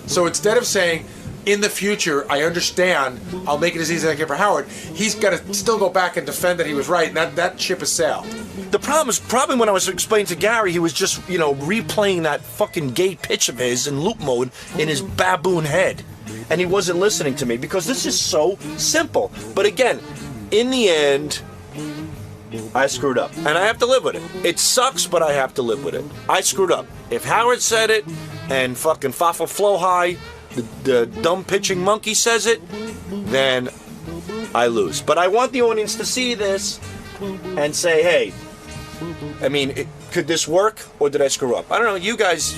So instead of saying, in the future, I understand, I'll make it as easy as I can for Howard, he's got to still go back and defend that he was right, and that ship has sailed. The problem is, probably when I was explaining to Gary, he was just, replaying that fucking gay pitch of his in loop mode in his baboon head. And he wasn't listening to me, because this is so simple. But again, in the end, I screwed up. And I have to live with it. It sucks, but I have to live with it. I screwed up. If Howard said it, and fucking Fafa Flow High, the dumb pitching monkey says it, then I lose. But I want the audience to see this and say, hey, I mean, could this work, or did I screw up? I don't know. You guys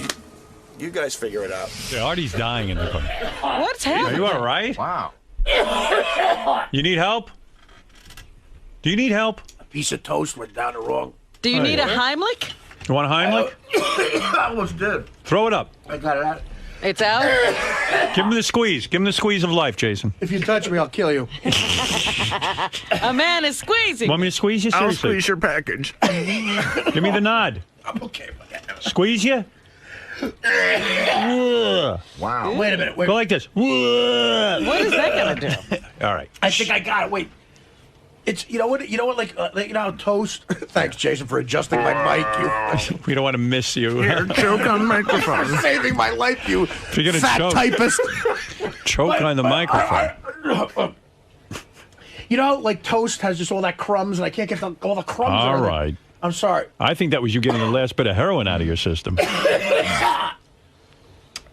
figure it out. Yeah, Artie's dying in the car. What's happening? Are you all right? Wow. You need help? Do you need help? A piece of toast went down the wrong. Do you need a Heimlich? You want a Heimlich? I almost did. Throw it up. I got it out. It's out? Give him the squeeze. Give him the squeeze of life, Jason. If you touch me, I'll kill you. A man is squeezing. Want me to squeeze you? I'll Seriously? squeeze your package. Give me the nod. I'm okay with that. Squeeze you? Wow. Wait a minute. Wait. Go like this. What is that going to do? All right. I think I got it. Wait. It's you know what like how toast. Thanks, Jason, for adjusting my mic. We don't want to miss you. Here, choke on microphone. You're saving my life, you If you're gonna fat choke, typist. choke on the microphone. You know, like toast has just all that crumbs, and I can't get all the crumbs. All out of it. right. I'm sorry. I think that was you getting the last bit of heroin out of your system.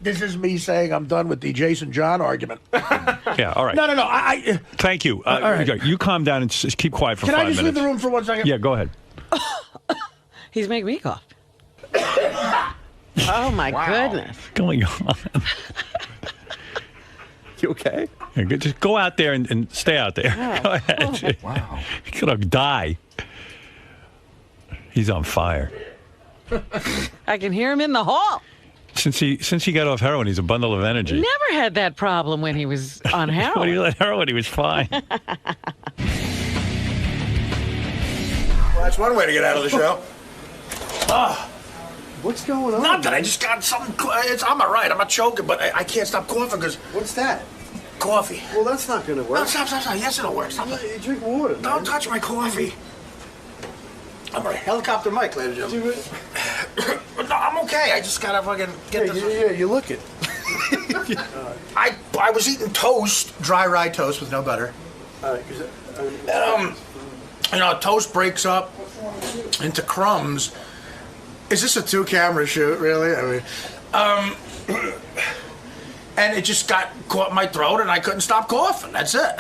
This is me saying I'm done with the Jason John argument. Yeah, all right. No. I Thank you. all right. You calm down and keep quiet for Can 5 I just minutes. leave the room for 1 second? Yeah, go ahead. He's making me cough. Oh, my goodness. What's going on? You okay? Yeah, just go out there and stay out there. Oh. Go ahead. Wow. He's going to die. He's on fire. I can hear him in the hall. Since he got off heroin, he's a bundle of energy. Never had that problem when he was on When he heroin. let heroin, he was fine. Well, that's one way to get out of the show. What's going on? Nothing. I just got something. I'm all right. I'm not choking, but I can't stop coughing because What's that? coffee. Well, that's not going to work. No, stop. Yes, it'll work. Stop. You drink water. Don't touch my coffee. I'm a helicopter mic, ladies and gentlemen. No, I'm okay. I just gotta fucking get this. Yeah, you look it. I was eating toast, dry rye toast with no butter. Toast breaks up into crumbs. Is this a 2-camera shoot, really? I mean, and it just got caught in my throat, and I couldn't stop coughing. That's it.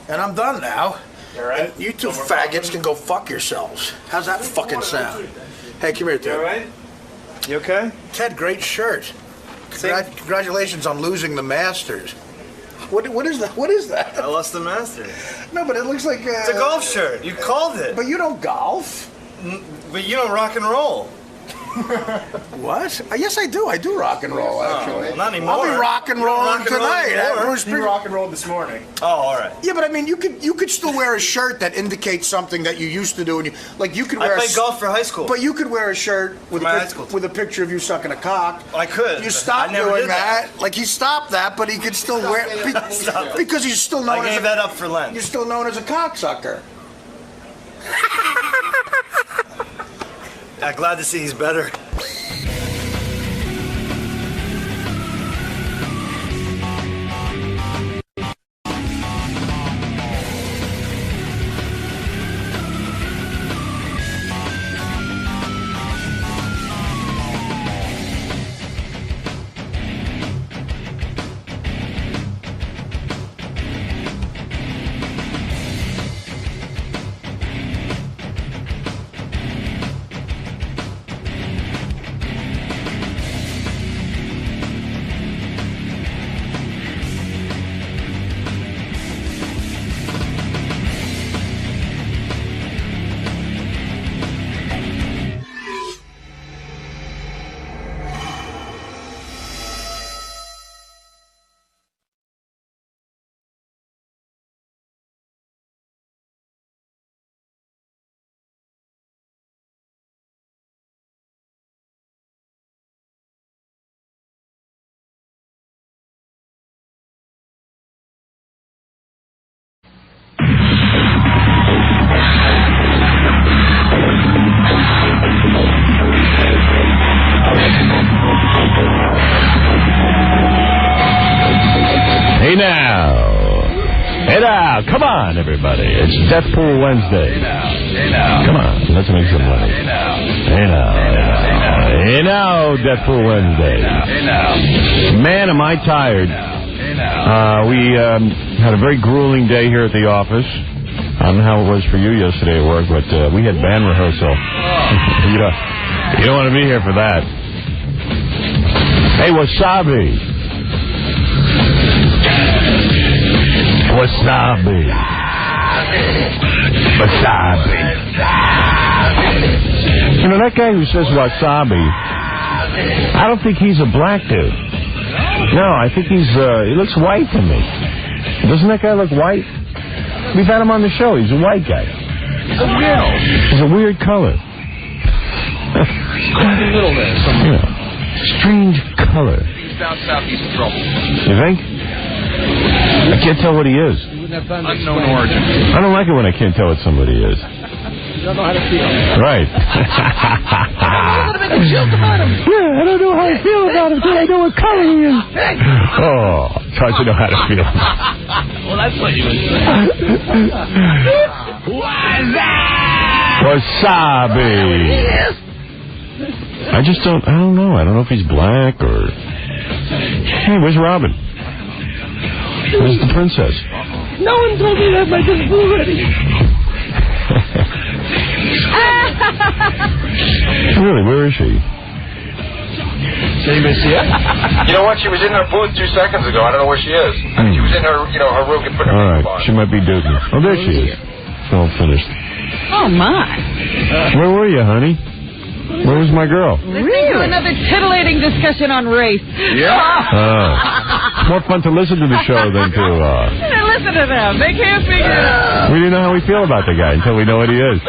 And I'm done now. All right. You two faggots can go fuck yourselves. How's that fucking sound? Hey, come here, Ted. You all right? You okay? Ted, great shirt. Congratulations on losing the Masters. What is that? What is that? I lost the Masters. No, but it looks like It's a golf shirt. You called it. But you don't golf. But you don't rock and roll. What? Yes, I do. I do rock and roll, actually. Well, not anymore. I'll be rock and rolling tonight. Bruce You rock and rolled this morning. Oh, all right. Yeah, but I mean, you could still wear a shirt that indicates something that you used to do, and you could wear. I played golf for high school. But you could wear a shirt with high school with a picture of you sucking a cock. I could. You stopped I never doing did that. Like he stopped that, but he could still wear because he's still known. I gave that up for Lent. You're still known as a cocksucker. I'm glad to see he's better. now. Come on, everybody. It's Death Pool Wednesday. Come on, let's make some money. Hey now, Death Pool Wednesday. Man, am I tired. We had a very grueling day here at the office. I don't know how it was for you yesterday at work, but we had band rehearsal. You don't want to be here for that. Hey, Wasabi. Wasabi. Wasabi. You know, that guy who says wasabi, I don't think he's a black dude. No, I think he looks white to me. Doesn't that guy look white? We've had him on the show. He's a white guy. He's a weird color. Yeah. Strange color. He's down southeast trouble. You think? I can't tell what he is. Unknown origin. I don't like it when I can't tell what somebody is. You don't know how to feel. Right. Yeah, I don't know how I feel about him until I know what color he is. Oh, it's hard to know how to feel. Well, that's what you would say. Wasabi. I don't know. I don't know if he's black or... Hey, where's Robin? Where's the princess? No one told me that my dinner was ready. Really, where is she? You know what? She was in her booth 2 seconds ago. I don't know where she is. I mean, she was in her, her room and put her All makeup right, on. she might be dookie. Oh, there she is. It's all finished. Oh, my. Where were you, honey? Where was my girl? Listening to another titillating discussion on race. It's more fun to listen to the show than to... Listen to them. They can't figure it out. We didn't know how we feel about the guy until we know what he is.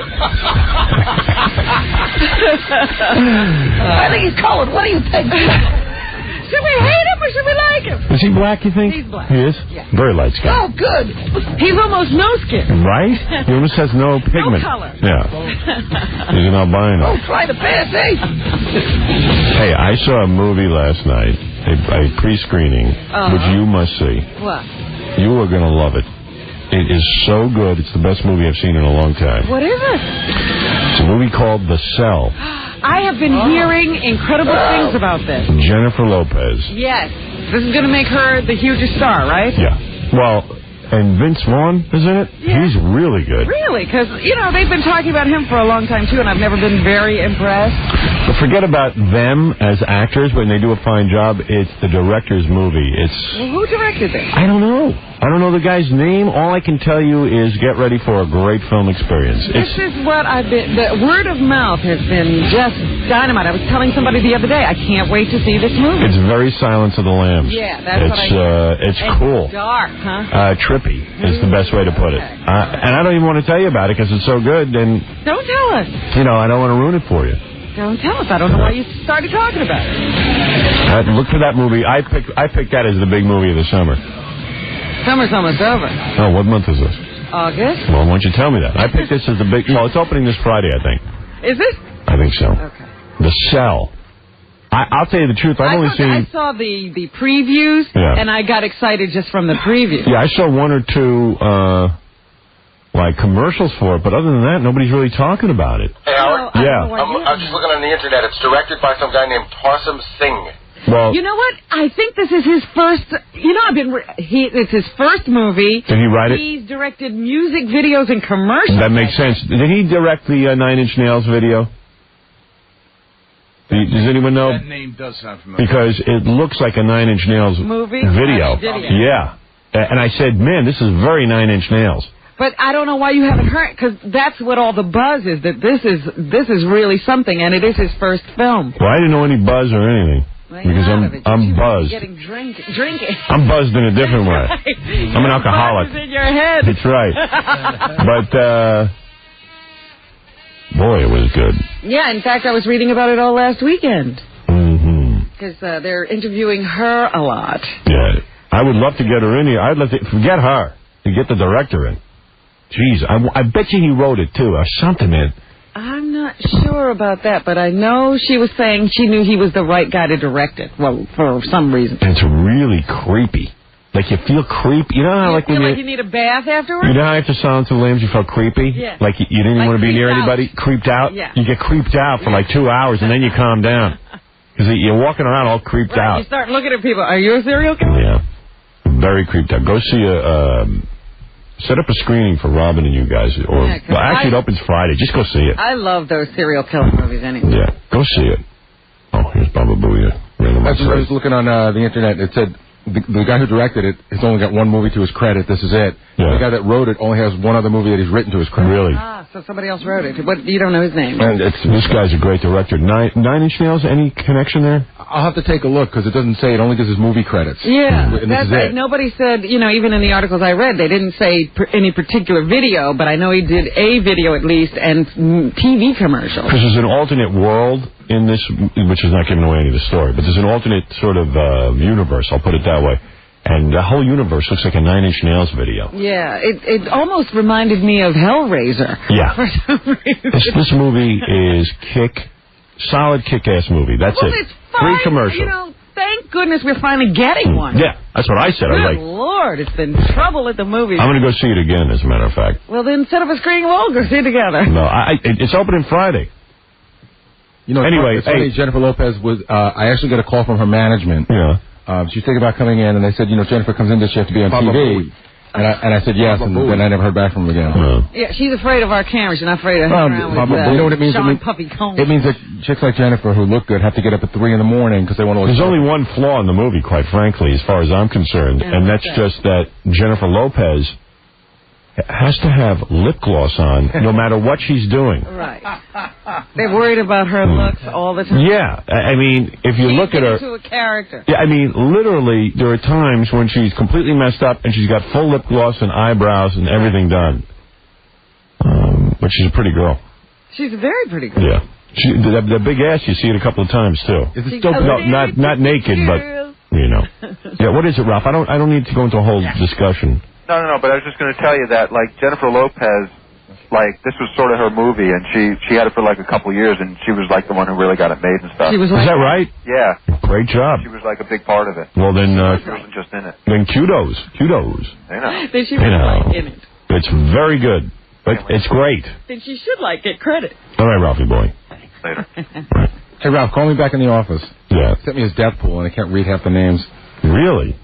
I think he's colored. What do you think? Should we hate him or should we like him? Is he black, you think? He's black. He is? Yeah. Very light skin. Oh, good. He's almost no skin. Right? He almost has no pigment. No color. Yeah. He's an albino. Oh, try the pass, eh? Hey, I saw a movie last night, a pre-screening, which you must see. What? You are going to love it. It is so good. It's the best movie I've seen in a long time. What is it? It's a movie called The Cell. I have been hearing incredible things about this. Jennifer Lopez. Yes. This is going to make her the hugest star, right? Yeah. Well, and Vince Vaughn is in it. Yeah. He's really good. Really? Because, they've been talking about him for a long time, too, and I've never been very impressed. But forget about them as actors when they do a fine job. It's the director's movie. Well, who directed this? I don't know. I don't know the guy's name. All I can tell you is get ready for a great film experience. This is what the word of mouth has been just dynamite. I was telling somebody the other day, I can't wait to see this movie. It's very Silence of the Lambs. Yeah, that's what I hear. It's cool. Dark, huh? Trippy is the best way to put it. And I don't even want to tell you about it because it's so good. And don't tell us. I don't want to ruin it for you. Don't tell us. I don't know why you started talking about it. Look for that movie. I picked that as the big movie of the summer. Summer's almost over. Oh, what month is this? August. Well, why don't you tell me that? I picked this as the big... Well, it's opening this Friday, I think. Is it? I think so. Okay. The Cell. I'll tell you the truth. I've only seen... I saw the previews, and I got excited just from the previews. Yeah, I saw one or two, commercials for it, but other than that, nobody's really talking about it. Hey, Howard? Yeah. I'm just looking on the internet. It's directed by some guy named Tarsum Singh. Well, you know what? I think this is his first. It's his first movie. Did he write it? He's directed music videos and commercials. That makes sense. Did he direct the Nine Inch Nails video? Does anyone know? That name does sound familiar. Because it looks like a Nine Inch Nails video. Yeah. And I said, man, this is very Nine Inch Nails. But I don't know why you haven't heard, because that's what all the buzz is, that this is really something, and it is his first film. Well, I didn't know any buzz or anything. Because I'm buzzed. Drinking. I'm buzzed in a different way. Right. I'm an alcoholic. Buzz is in your head. That's right. But, boy, it was good. Yeah, in fact, I was reading about it all last weekend. Mm-hmm. Because they're interviewing her a lot. Yeah. I would love to get her in here. I'd love to forget her and get the director in. Jeez, I bet you he wrote it, too, or something, man. I'm not sure about that, but I know she was saying she knew he was the right guy to direct it. Well, for some reason. And it's really creepy. Like you feel creepy. You know how like feel when like you need a bath afterwards? you know how after Silence of the Lambs you felt creepy? Yeah. Like you didn't Like want to be near creeped out. anybody? Creeped out? Yeah. You get creeped out for like 2 hours and then you calm down. Because you're walking around all creeped Right, out. you start looking at people. Are you a serial killer? Yeah. Very creeped out. Go see set up a screening for Robin and you guys. Or Yeah, 'cause well, actually, it opens Friday. Just go see it. I love those serial killer movies anyway. Yeah, go see it. Oh, here's Baba Booey. I was looking on the internet. It said the guy who directed it has only got one movie to his credit. This is it. Yeah. The guy that wrote it only has one other movie that he's written to his credit. Really? Ah, so somebody else wrote it. But you don't know his name. And this guy's a great director. Nine Inch Nails, any connection there? I'll have to take a look because it doesn't say. It only gives his movie credits. Yeah, And this is it. nobody said, even in the articles I read, they didn't say any particular video, but I know he did a video at least and TV commercials. Because there's an alternate world in this, which is not giving away any of the story, but there's an alternate sort of universe, I'll put it that way. And the whole universe looks like a Nine Inch Nails video. Yeah, it almost reminded me of Hellraiser. Yeah. For some reason. This movie is solid kick-ass movie. That's well, it. It's fine. Free commercial. Thank goodness we're finally getting one. Yeah, that's what I said. I was Good like, Lord, it's been trouble at the movies. I'm going to go see it again, as a matter of fact. Well, then set up a screening. We'll all go see it together. No, it's opening Friday. Anyway, it's funny, Jennifer Lopez was. I actually got a call from her management. Yeah. She was thinking about coming in, and they said, Jennifer comes in, does she have to be on TV? And I said yes, and then I never heard back from her again. Yeah, she's afraid of our cameras. She's not afraid of Well, hanging around with you know what it means? Sean Puffy Combs. It means that chicks like Jennifer who look good have to get up at 3 in the morning because they want to. There's only one flaw in the movie, quite frankly, as far as I'm concerned, and that's just that Jennifer Lopez has to have lip gloss on no matter what she's doing. Right. They're worried about her looks all the time. Yeah, I mean, if you look at her... into a character. Yeah, I mean, literally, there are times when she's completely messed up and she's got full lip gloss and eyebrows and everything done. But she's a pretty girl. She's a very pretty girl. Yeah. The big ass, you see it a couple of times, too. Is it still No, not naked, but, Yeah, what is it, Ralph? I don't need to go into a whole discussion. No, but I was just going to tell you that, like, Jennifer Lopez, like, this was sort of her movie, and she had it for, like, a couple of years, and she was, like, the one who really got it made and stuff. Is that right? Yeah. Great job. She was, like, a big part of it. Well, then... she wasn't just in it. Then kudos. I know. Then she was, like, in it. It's very good. But it's great. Then she should, like, get credit. All right, Ralphie boy. Later. Hey, Ralph, call me back in the office. Yeah. Sent me his death pool, and I can't read half the names. Really?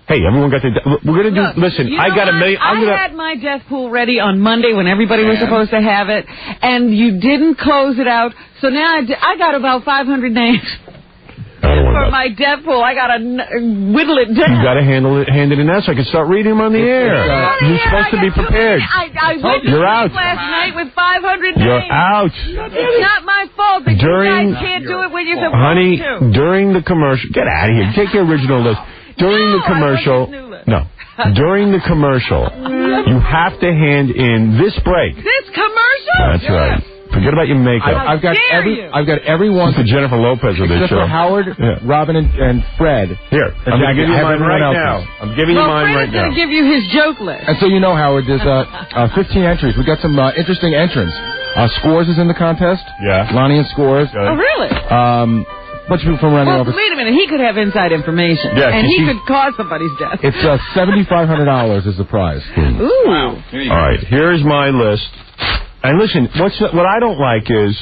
Hey, everyone got their... We're going to do... Look, listen, I got a million... I had my death pool ready on Monday when everybody was supposed to have it, and you didn't close it out, so now I got about 500 names for my death pool. I got to whittle it down. You got to hand it in now so I can start reading them on the air. You're supposed to be prepared. I went You're out. last night with 500 names. You're out. It's not my fault that you guys can't do it when you're supposed Honey, to. during the commercial... Get out of here. Take your original list. During the commercial... No. During the commercial, you have to hand in this break. This commercial? That's right. Forget about your makeup. I've got everyone. It's the Jennifer Lopez of this except show. for Howard, Robin, and Fred. Here, I'm going to give you mine right now. I'm giving you mine right now. Fred's going to give you his joke list. And so you know, Howard, there's 15 entries. We got some interesting entrants. Scores is in the contest. Yeah. Lonnie and Scores. Oh, really? Bunch of people from around the office. Wait a minute. He could have inside information. Yeah, and he could cause somebody's death. It's $7,500 is the prize. Ooh. All right, here's my list. And listen, what I don't like is...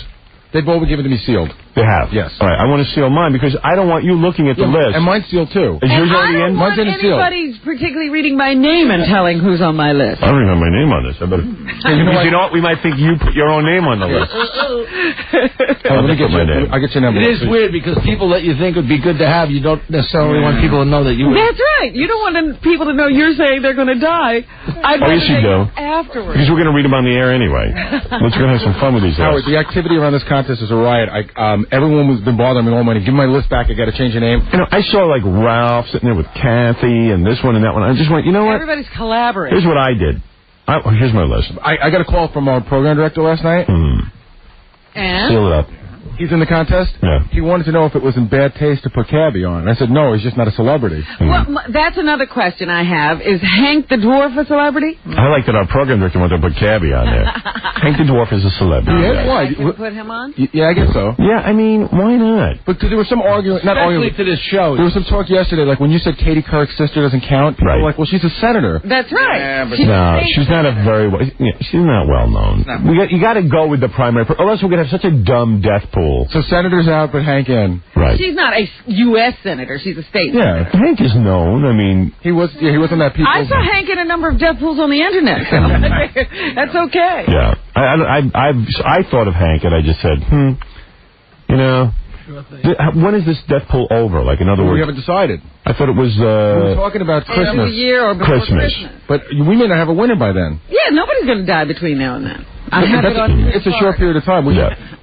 They've all been given to me sealed. They have? Yes. All right, I want to seal mine because I don't want you looking at the list. And mine's sealed, too. Is yours already in? I don't want anybody particularly reading my name and telling who's on my list. I don't even have my name on this. I better... you know what? We might think you put your own name on the list. Let me get my name. I'll get your number. It is weird because people that you think would be good to have, you don't necessarily want people to know that you would. That's right. You don't want people to know you're saying they're going to die. I'd rather yes, you say do. afterwards. Because we're going to read them on the air anyway. Let's go have some fun with these Howard, guys. the activity around this contest is a riot. Everyone has been bothering me all morning. Give me my list back. I got to change your name. You know, I saw like Ralph sitting there with Kathy and this one and that one. I just went, you know what? Everybody's collaborating. Here's what I did. Here's my list. I got a call from our program director last night. And? Seal it up. He's in the contest? Yeah. He wanted to know if it was in bad taste to put Cabby on. And I said, no, he's just not a celebrity. Well, that's another question I have. Is Hank the Dwarf a celebrity? I like that our program director wanted to put Cabby on there. Hank the Dwarf is a celebrity. Why? Can we put him on? Yeah, I guess so. Yeah, I mean, why not? But there was some argument, not argument. to this show. There was some talk yesterday, like when you said Katie Couric's sister doesn't count, people were like, well, she's a senator. That's right. Yeah, but No, she's not a very well. She's not well known. You got to go with the primary, unless we're gonna have such a dumb death pool. So Senator's out, but Hank in. Right. She's not a U.S. senator. She's a state Yeah, senator. Hank is known. I mean, he was on that people. I saw Hank in a number of death pools on the internet. So that's okay. yeah. I thought of Hank, and I just said, when is this death pool over? Like, in other words, we haven't decided. I thought it was. We were talking about Christmas. End of the year or before Christmas. But we may not have a winner by then. Yeah, nobody's going to die between now and then. It's a short period of time.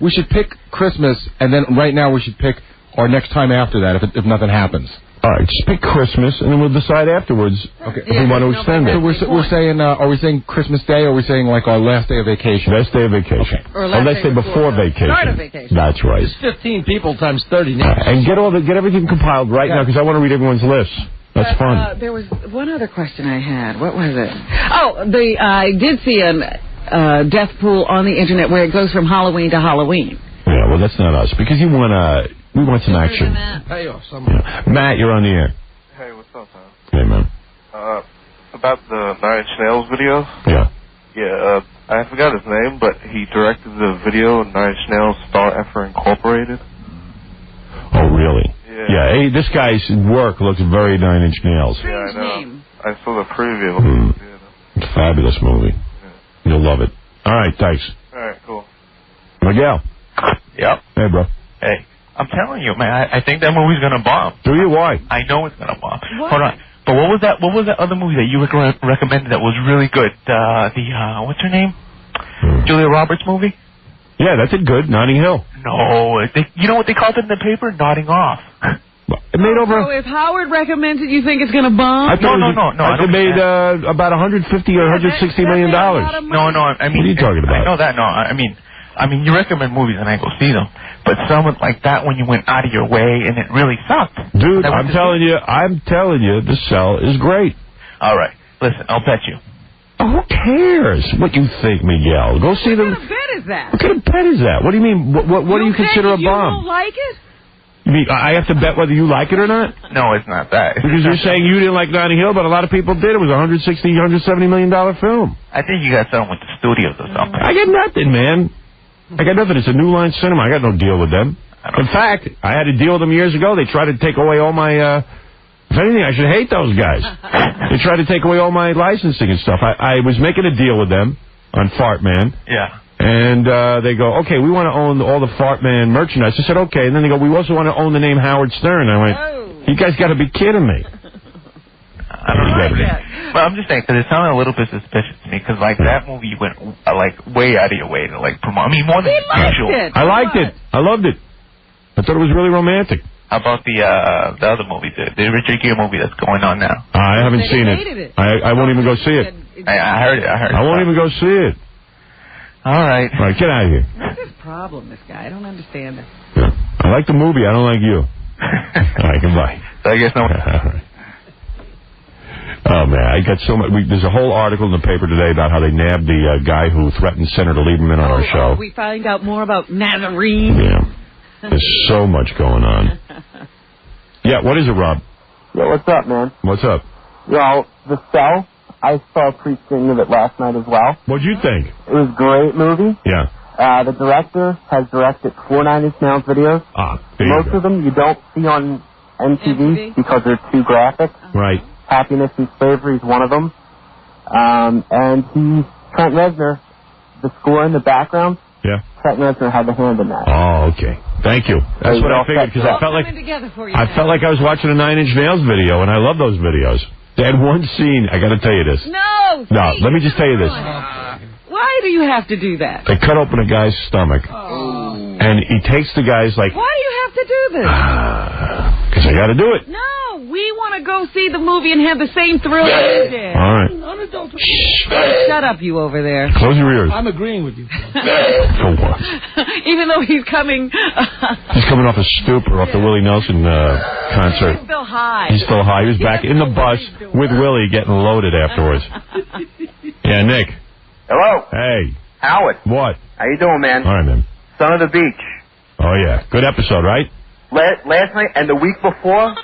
We should pick Christmas, and then right now we should pick our next time after that if nothing happens. All right, just pick Christmas, and then we'll decide afterwards if we want to extend it. So we're saying, are we saying Christmas Day, or are we saying like our last day of vacation? Last day of vacation. Okay. Or last day before vacation. Start of vacation. That's right. It's 15 people times 30 names. And get everything compiled right now, because I want to read everyone's list. That's fun. There was one other question I had. What was it? Oh, I did see a death pool on the internet where it goes from Halloween to Halloween. Yeah, well, that's not us, because we want some action. Matt, you're on the air. Hey, what's up, man? Hey, man. About the Nine Inch Nails video? Yeah. Yeah, I forgot his name, but he directed the video, Nine Inch Nails Star Effer Incorporated. Oh, really? Yeah. Hey, this guy's work looks very Nine Inch Nails. Yeah, I know. I saw the preview. It's a fabulous movie. Yeah. You'll love it. All right, thanks. All right, cool. Miguel. Yep. Hey, bro. Hey. I'm telling you, man, I think that movie's gonna bomb. Do you? Why? I know it's gonna bomb. Why? Hold on. But what was that other movie that you recommended that was really good? What's her name? Julia Roberts movie? Yeah, that did good. Notting Hill. No, you know what they called it in the paper? Nodding off. It made over. So if Howard recommends it, you think it's gonna bomb? No. It made about $150 or $160 million. No. I mean, what are you talking about? I know that. No, I mean, you recommend movies and I go see them. But someone like that when you went out of your way and it really sucked. Dude, I'm telling you, The Cell is great. All right. Listen, I'll bet you. Oh, who cares what you think, Miguel? Go see them. What kind of bet is that? What kind of bet is that? What do you mean? What do you consider a bomb? You don't like it? You mean I have to bet whether you like it or not? No, it's not that. Because you're saying you didn't like Notting Hill, but a lot of people did. It was a $160, $170 million film. I think you got something with the studios or something. I got nothing, man. I got nothing. It's a New Line Cinema. I got no deal with them. In fact, I had a deal with them years ago. They tried to take away all my, if anything, I should hate those guys. They tried to take away all my licensing and stuff. I was making a deal with them on Fart Man. Yeah. And they go, okay, we want to own all the Fart Man merchandise. I said, okay. And then they go, we also want to own the name Howard Stern. I went, you guys got to be kidding me. I don't know. Well, I'm just saying, because it sounded a little bit suspicious to me, because, like, that movie went, way out of your way to, promote. I mean, more than usual. I liked it. I loved it. I thought it was really romantic. How about the other movie, the Richard Gere movie that's going on now? I haven't seen it. I won't even go see it. I heard it. I won't even go see it. All right. All right, get out of here. What's his problem, this guy? I don't understand it. Yeah. I like the movie. I don't like you. All right, goodbye. So I guess no. All right. Oh, man, I got so much. There's a whole article in the paper today about how they nabbed the guy who threatened Senator Lieberman on our show. We find out more about Nazarene. Yeah. There's so much going on. Yeah, what is it, Rob? Yeah, what's up, man? What's up? Well, The Cell, I saw a pre-screening of it last night as well. What'd you think? It was a great movie. Yeah. The director has directed 4 Nine Inch Nails videos. Most of them you don't see on MTV because they're too graphic. Right. Happiness and Slavery is one of them. And Trent Reznor, the score in the background. Yeah. Trent Reznor had the hand in that. Oh, okay. Thank you. That's what I figured, because I felt like I was watching a Nine Inch Nails video, and I love those videos. They had one scene. I got to tell you this. No. Let me just tell you this. Why do you have to do that? They cut open a guy's stomach, and he takes the guy's like. Why do you have to do this? Because I got to do it. No, we want to go see the movie and have the same thrill you did. All right. Shut up, you over there. Close your ears. I'm agreeing with you. For what? Even though he's coming. He's coming off a stupor off the Willie Nelson concert. He's still high. He's still high. He was back in the bus with Willie getting loaded afterwards. Yeah, Yeah, Nick. Hello. Hey. Howard. What? How you doing, man? All right, man. Son of the Beach. Oh, yeah. Good episode, right? Last night and the week before,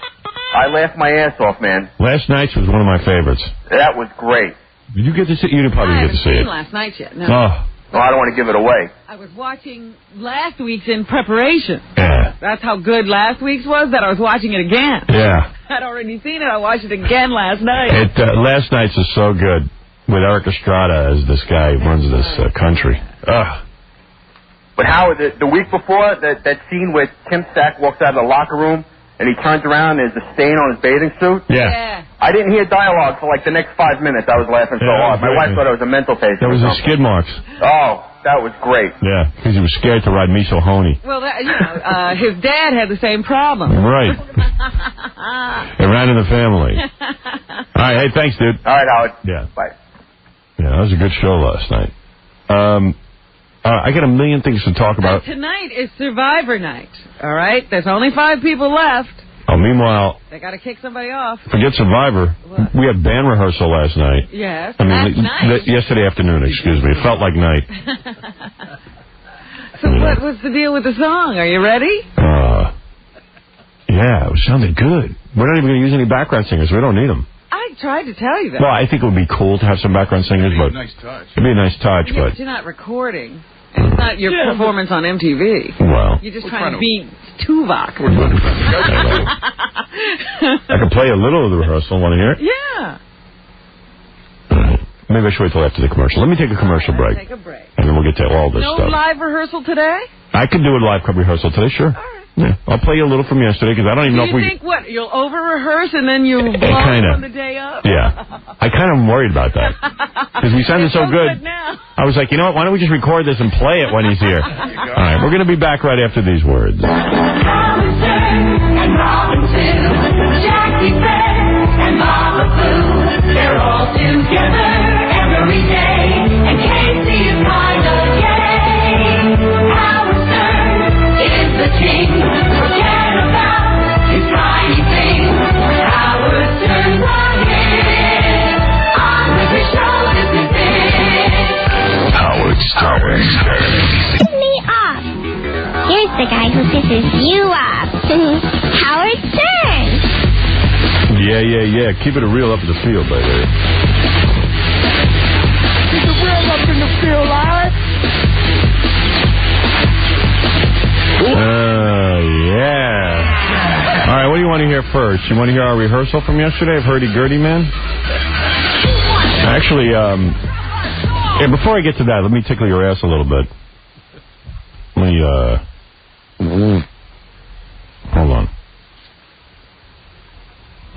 I laughed my ass off, man. Last night's was one of my favorites. That was great. Did you get to see it? You didn't probably I get to haven't see seen it. last night yet. No. Oh. No, I don't want to give it away. I was watching last week's in preparation. Yeah. That's how good last week's was, that I was watching it again. Yeah. I'd already seen it. I watched it again last night. Last night's is so good with Eric Estrada as this guy who runs this country. Ugh. But Howard, the week before, that scene where Tim Stack walks out of the locker room and he turns around and there's a stain on his bathing suit. Yeah. I didn't hear dialogue for like the next 5 minutes. I was laughing so hard. My wife thought it was a mental patient. That was the skid marks. Oh, that was great. Yeah, because he was scared to ride Miso Honey. Well, his dad had the same problem. Right. It ran in the family. All right, hey, thanks, dude. All right, Howard. Yeah. Bye. Yeah, that was a good show last night. I got a million things to talk about. Tonight is Survivor night. All right? There's only 5 people left. Oh, meanwhile, They got to kick somebody off. forget Survivor. What? We had band rehearsal last night. Yes. I mean, last night. Yesterday afternoon, excuse me. It felt like night. So what's the deal with the song? Are you ready? Yeah, it sounded good. We're not even going to use any background singers. We don't need them. I tried to tell you that. Well, I think it would be cool to have some background singers, but nice touch. it'd be a nice touch, Yeah, but but you're not recording. And it's not your performance on MTV. Well. You're just trying to beat Tuvok. I can play a little of the rehearsal. Want to hear it? Yeah. Maybe I should wait till after the commercial. Let me take a commercial break. Take a break. And then we'll get to all this No stuff. live rehearsal today? I could do a live rehearsal today, sure. Yeah, I'll play you a little from yesterday because I don't even know if Do we. you think what? You'll over-rehearse and then you blow Kinda. on the day up? Yeah, I kind of am worried about that because we sounded so good. I was like, you know what? Why don't we just record this and play it when he's here? All right, we're going to be back right after these words. And Robinson, Jackie Fair, and Mama Boo, they're all together every day. And Casey is kind of gay. Howard Stern is the king. Forget about his tiny things. Howard Stern's on his. On with his show, this is it. Howard Stern. Piss me off. Here's the guy who pisses you off. Howard Stern. Yeah. Keep it real up in the field, baby. Keep it real up in the field, Howard. Yeah. All right, what do you want to hear first? You want to hear our rehearsal from yesterday of Hurdy-Gurdy Man? Actually, before I get to that, let me tickle your ass a little bit. Let me, hold on.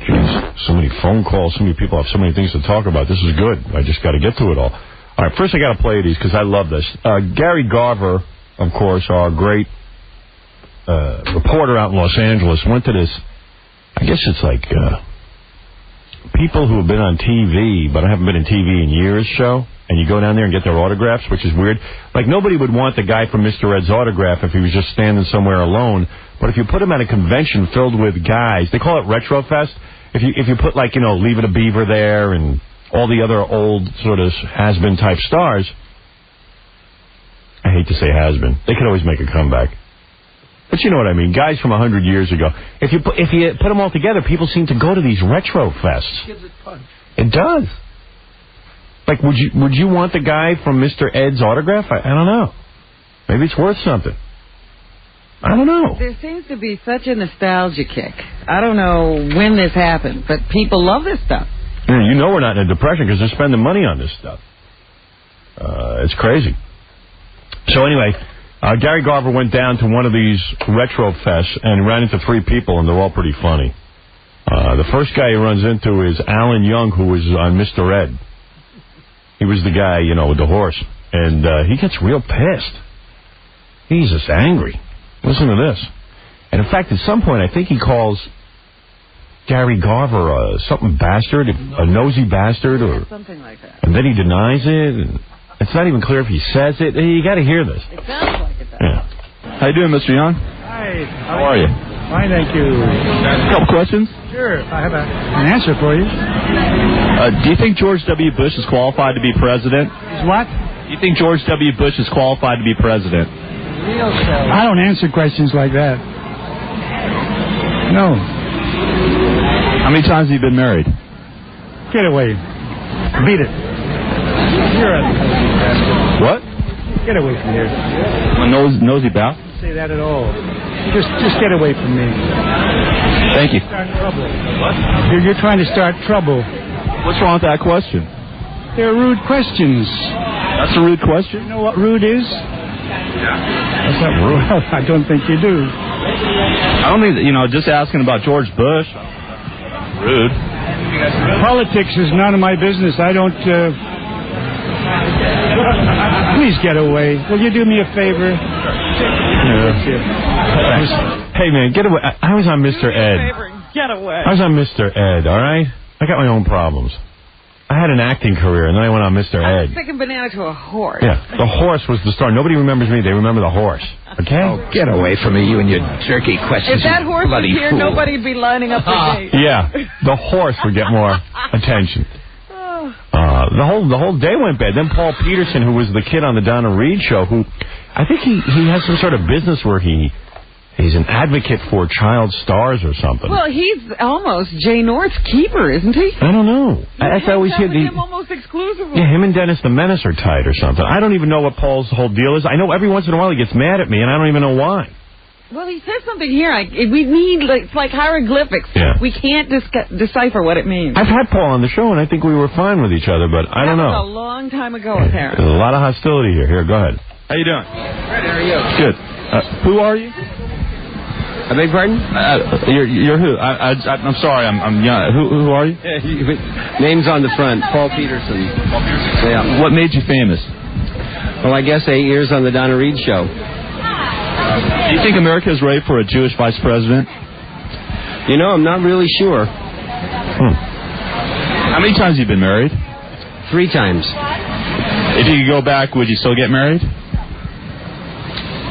Jeez, so many phone calls, so many people have so many things to talk about. This is good. I just got to get to it all. All right, first I got to play these because I love this. Gary Garver, of course, our great reporter out in Los Angeles, went to this, I guess it's like people who have been on TV but haven't been in TV in years show, and you go down there and get their autographs, which is weird. Like, nobody would want the guy from Mr. Ed's autograph if he was just standing somewhere alone, but if you put him at a convention filled with guys, they call it Retro Fest. If you put, like, Leave It a Beaver there and all the other old sort of has-been type stars, I hate to say has-been, they could always make a comeback. But you know what I mean, guys from 100 years ago. If you put them all together, people seem to go to these retro fests. Gives it punch. It does. Like, would you want the guy from Mr. Ed's autograph? I don't know. Maybe it's worth something. I don't know. There seems to be such a nostalgia kick. I don't know when this happened, but people love this stuff. Yeah, we're not in a depression because they're spending money on this stuff. It's crazy. So anyway, Gary Garver went down to one of these retro fests and ran into 3 people, and they're all pretty funny. The first guy he runs into is Alan Young, who was on Mr. Ed. He was the guy, with the horse. And he gets real pissed. He's just angry. Listen to this. And in fact, at some point, I think he calls Gary Garver something bastard, a nosy bastard, or something like that. And then he denies it. And it's not even clear if he says it. You got to hear this. It sounds like it does. Yeah. How you doing, Mr. Young? Hi. How are you? Fine, thank you. A couple questions. Sure, I have an answer for you. Do you think George W. Bush is qualified to be president? Is what? Do you think George W. Bush is qualified to be president? I don't answer questions like that. No. How many times have you been married? Get away. Beat it. You're a... What? Get away from here. A nosy bow? Don't say that at all. Just get away from me. Thank you. Start trouble. What? You're trying to start trouble. What's wrong with that question? They're rude questions. That's a rude question? You know what rude is? That's not rude. Well, I don't think you do. I don't think, just asking about George Bush. Rude. Politics is none of my business. I don't, Please get away. Will you do me a favor? Hey, man, get away. I was on Mr. Ed. Get away. I was on Mr. Ed, all right? I got my own problems. I had an acting career, and then I went on Mr. I Ed. was taking banana to a horse. Yeah, the horse was the star. Nobody remembers me. They remember the horse. Okay? Oh, get away from me, you and your jerky questions. If that horse was here, fool. nobody'd be lining up the gate. Yeah, the horse would get more attention. The whole day went bad. Then Paul Peterson, who was the kid on the Donna Reed show, who I think he has some sort of business where he's an advocate for child stars or something. Well, he's almost Jay North's keeper, isn't he? I don't know. I always hear him almost exclusively. Yeah, him and Dennis the Menace are tight or something. I don't even know what Paul's whole deal is. I know every once in a while he gets mad at me, and I don't even know why. Well, he says something here. We need, it's like hieroglyphics. Yeah. We can't decipher what it means. I've had Paul on the show, and I think we were fine with each other, but I don't know. That was a long time ago, apparently. There's a lot of hostility here. Here, go ahead. How you doing? Good, how are you? Good. Who are you? I beg pardon? You're who? I'm sorry. I'm young. Who are you? Name's on the front. Paul Peterson. Paul Peterson? Yeah. What made you famous? Well, I guess 8 years on the Donna Reed show. Do you think America is ready for a Jewish vice president? You know, I'm not really sure. How many times have you been married? 3 times. If you could go back, would you still get married?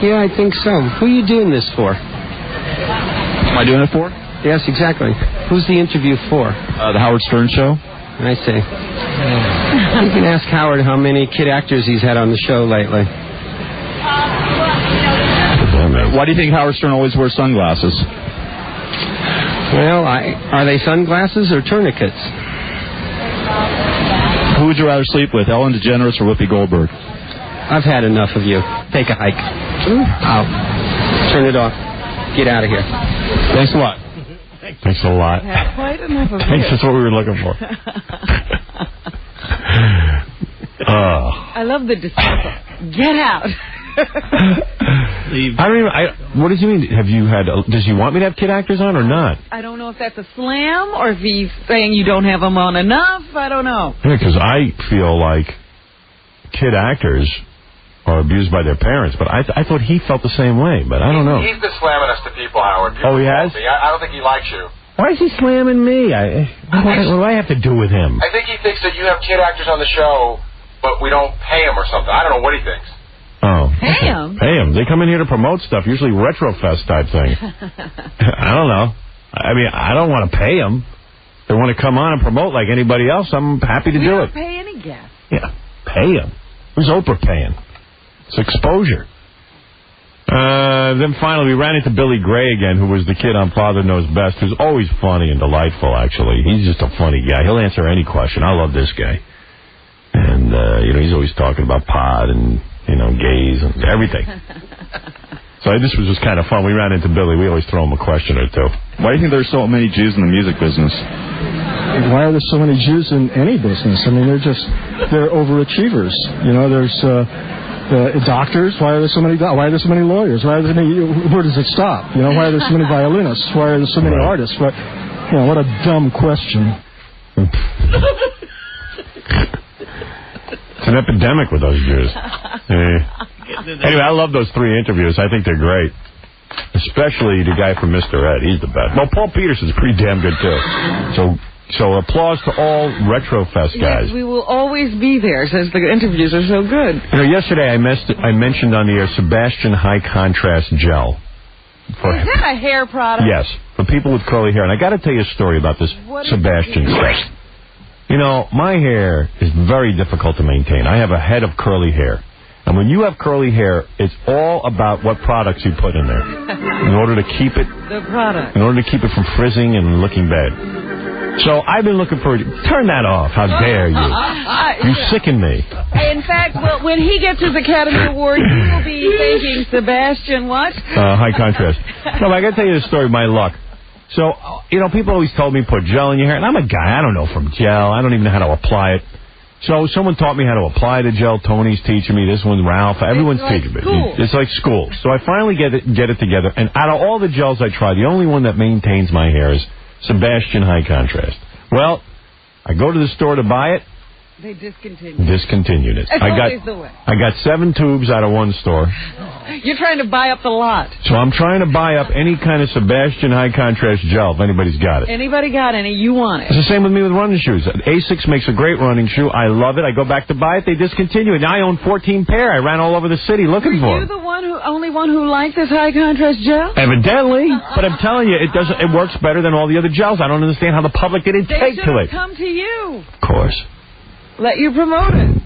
Yeah, I think so. Who are you doing this for? Am I doing it for? Yes, exactly. Who's the interview for? The Howard Stern Show. I see. You can ask Howard how many kid actors he's had on the show lately. Why do you think Howard Stern always wears sunglasses? Well, are they sunglasses or tourniquets? Who would you rather sleep with, Ellen DeGeneres or Whoopi Goldberg? I've had enough of you. Take a hike. Out. Turn it off. Get out of here. Thanks a lot. Thanks a lot. Quite enough of Thanks, that's what we were looking for. I love the dismissal. Get out. I don't even. What does he mean? Have you had? Does he want me to have kid actors on or not? I don't know if that's a slam or if he's saying you don't have them on enough. I don't know. Yeah, because I feel like kid actors are abused by their parents, but I thought he felt the same way, but I don't know. He's been slamming us to people, Howard. People He has? I don't think he likes you. Why is he slamming me? What do I have to do with him? I think he thinks that you have kid actors on the show, but we don't pay him or something. I don't know what he thinks. Oh. Pay him? Pay him. They come in here to promote stuff, usually Retrofest type thing. I don't know. I mean, I don't want to pay them. If they want to come on and promote like anybody else, I'm happy to do it. We don't pay any guests. Yeah, pay him. Who's Oprah paying? It's exposure. Then finally, we ran into Billy Gray again, who was the kid on Father Knows Best, who's always funny and delightful, actually. He's just a funny guy. He'll answer any question. I love this guy. And, he's always talking about pot and, gays and everything. So this was just kind of fun. We ran into Billy. We always throw him a question or two. Why do you think there's so many Jews in the music business? Why are there so many Jews in any business? I mean, they're overachievers. There's doctors. Why are there so many? Why are there so many lawyers? Why are there so many? Where does it stop? Why are there so many violinists? Why are there so many artists? What a dumb question. It's an epidemic with those Jews. Anyway, I love those 3 interviews. I think they're great. Especially the guy from Mr. Ed. He's the best. Well, Paul Peterson's pretty damn good, too. So applause to all Retrofest guys. Yes, we will always be there since the interviews are so good. Yesterday I mentioned on the air Sebastian High Contrast Gel. Is that a hair product? Yes, for people with curly hair. And I got to tell you a story about this What is Sebastian stuff. You know, my hair is very difficult to maintain. I have a head of curly hair. And when you have curly hair, it's all about what products you put in there in order to keep it from frizzing and looking bad. So I've been looking for... Turn that off. How dare you? You sicken me. In fact, well, when he gets his Academy Award, he will be thanking Sebastian what? High contrast. No, but I got to tell you the story of my luck. So, you know, people always told me put gel in your hair. And I'm a guy. I don't know from gel. I don't even know how to apply it. So someone taught me how to apply the gel. Tony's teaching me. This one's Ralph. Everyone's teaching me. It's like school. So I finally get it together. And out of all the gels I try, the only one that maintains my hair is Sebastian High Contrast. Well, I go to the store to buy it. They discontinued it. It's always the way. I got 7 tubes out of one store. You're trying to buy up the lot. So I'm trying to buy up any kind of Sebastian High Contrast gel if anybody's got it. Anybody got any? You want it. It's the same with me with running shoes. Asics makes a great running shoe. I love it. I go back to buy it. They discontinue it. Now I own 14 pair. I ran all over the city looking for Are you them. the only one who likes this high contrast gel? Evidently. But I'm telling you, it works better than all the other gels. I don't understand how the public didn't take to it. They should come to you. Of course. Let you promote it.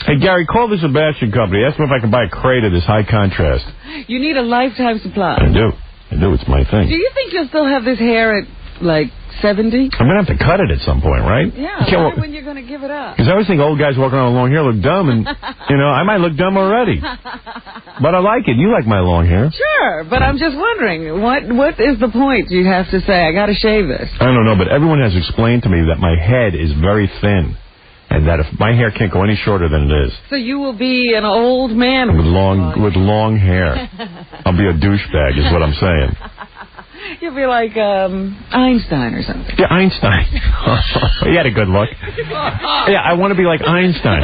Hey, Gary, call the Sebastian company. Ask them if I can buy a crate of this high contrast. You need a lifetime supply. I do. It's my thing. Do you think you'll still have this hair at, like, 70? I'm going to have to cut it at some point, right? Yeah, when you're going to give it up? Because I always think old guys walking around with long hair look dumb, and, you know, I might look dumb already. But I like it. You like my long hair. Sure, but I'm just wondering, what is the point you have to say, I got to shave this? I don't know, but everyone has explained to me that my head is very thin, and that if my hair can't go any shorter than it is. So you will be an old man with long hair. I'll be a douchebag, is what I'm saying. You'll be like Einstein or something. Yeah, Einstein. He had a good look. Yeah, I want to be like Einstein.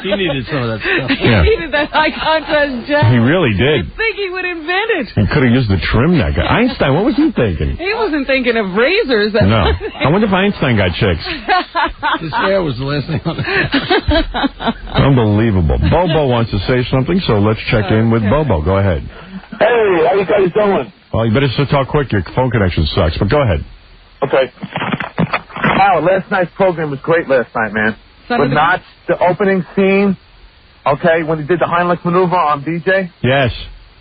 He needed some of that stuff. Yeah. He needed that high contrast gel. He really did. You'd think he would invent it. He could have used the trim that guy. Einstein, what was he thinking? He wasn't thinking of razors. No. I wonder if Einstein got chicks. His hair was the last thing on it. Unbelievable. Bobo wants to say something, so let's check in with Bobo. Go ahead. Hey, how you guys doing? Well, you better talk quick. Your phone connection sucks, but go ahead. Okay. Wow, last night's program was great last night, man. But not the opening scene, okay, when he did the Heimlich maneuver on DJ. Yes.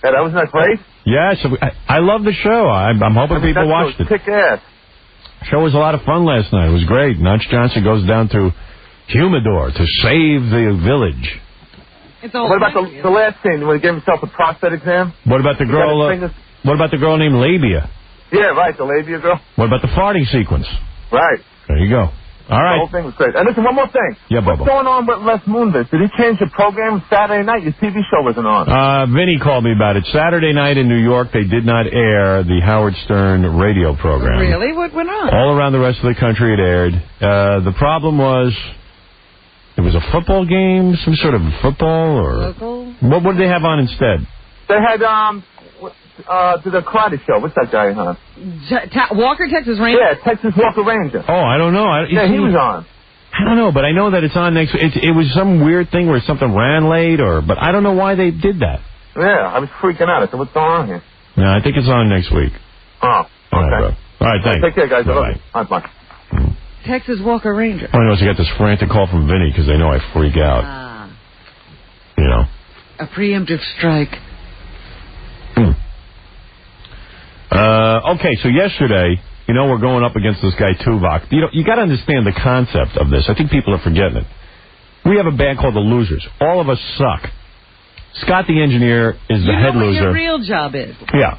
Yeah, that wasn't that great? Yes, I love the show. I'm hoping people watched it. Kick ass. Show was a lot of fun last night. It was great. Notch Johnson goes down to Humidor to save the village. What about the last scene when he gave himself a prostate exam? What about the girl? What about the girl named Labia? Yeah, right, the Labia girl. What about the farting sequence? Right. There you go. All right. The whole thing was great. And listen, one more thing. Yeah, Bubba. What's going on with Les Moonves? Did he change the program Saturday night? Your TV show wasn't on. Vinny called me about it. Saturday night in New York, they did not air the Howard Stern radio program. Really? What went on? All around the rest of the country it aired. The problem was it was a football game, some sort of football or... Local? What did they have on instead? They had, the karate show. What's that guy on? Walker, Texas Ranger? Yeah, Texas Walker Ranger. Oh, I don't know. Yeah, he was on. I don't know, but I know that it's on next week. It was some weird thing where something ran late, but I don't know why they did that. Yeah, I was freaking out. I said, what's going on here? No, I think it's on next week. Oh, okay. All right, bro. All right, thanks. Take care, guys. Bye-bye. All right, bye. Texas Walker Ranger. All I know is I got this frantic call from Vinny because they know I freak out. You know. A preemptive strike. Okay, so yesterday, you know, we're going up against this guy Tuvok. You got to understand the concept of this. I think people are forgetting it. We have a band called The Losers. All of us suck. Scott the engineer is the head loser. You know what your real job is. Yeah.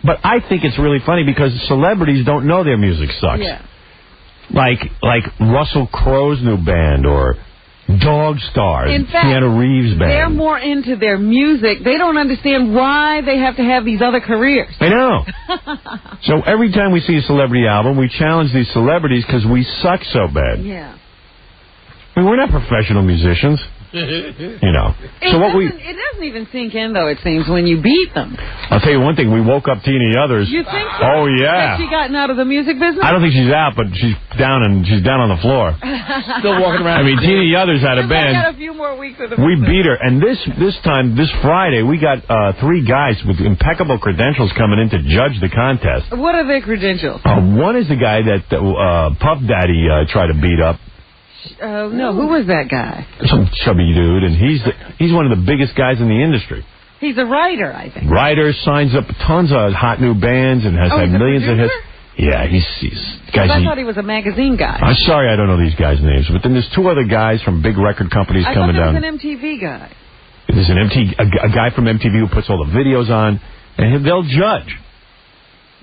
But I think it's really funny because celebrities don't know their music sucks. Yeah. Like Russell Crowe's new band or Dog Stars, in fact, Keanu Reeves' band. They're more into their music. They don't understand why they have to have these other careers. I know. So every time we see a celebrity album, we challenge these celebrities because we suck so bad. Yeah. I mean, we're not professional musicians. You know. It doesn't even sink in, though, it seems, when you beat them. I'll tell you one thing. We woke up Tina Others. You think so? Oh, yeah. Has she gotten out of the music business? I don't think she's out, but she's down on the floor. Still walking around. I mean, Tina Others had a band. Got a few more weeks of the We business. beat her, and this Friday, we got 3 guys with impeccable credentials coming in to judge the contest. What are their credentials? One is the guy that Puff Daddy tried to beat up. No, who was that guy? Some chubby dude, and he's one of the biggest guys in the industry. He's a writer, I think. Writer, signs up tons of hot new bands, and has had he's a millions of hits. producer? Yeah, he's I thought he was a magazine guy. I'm sorry I don't know these guys' names, but then there's 2 other guys from big record companies coming down. I thought he was an MTV guy. There's a guy from MTV who puts all the videos on, and they'll judge.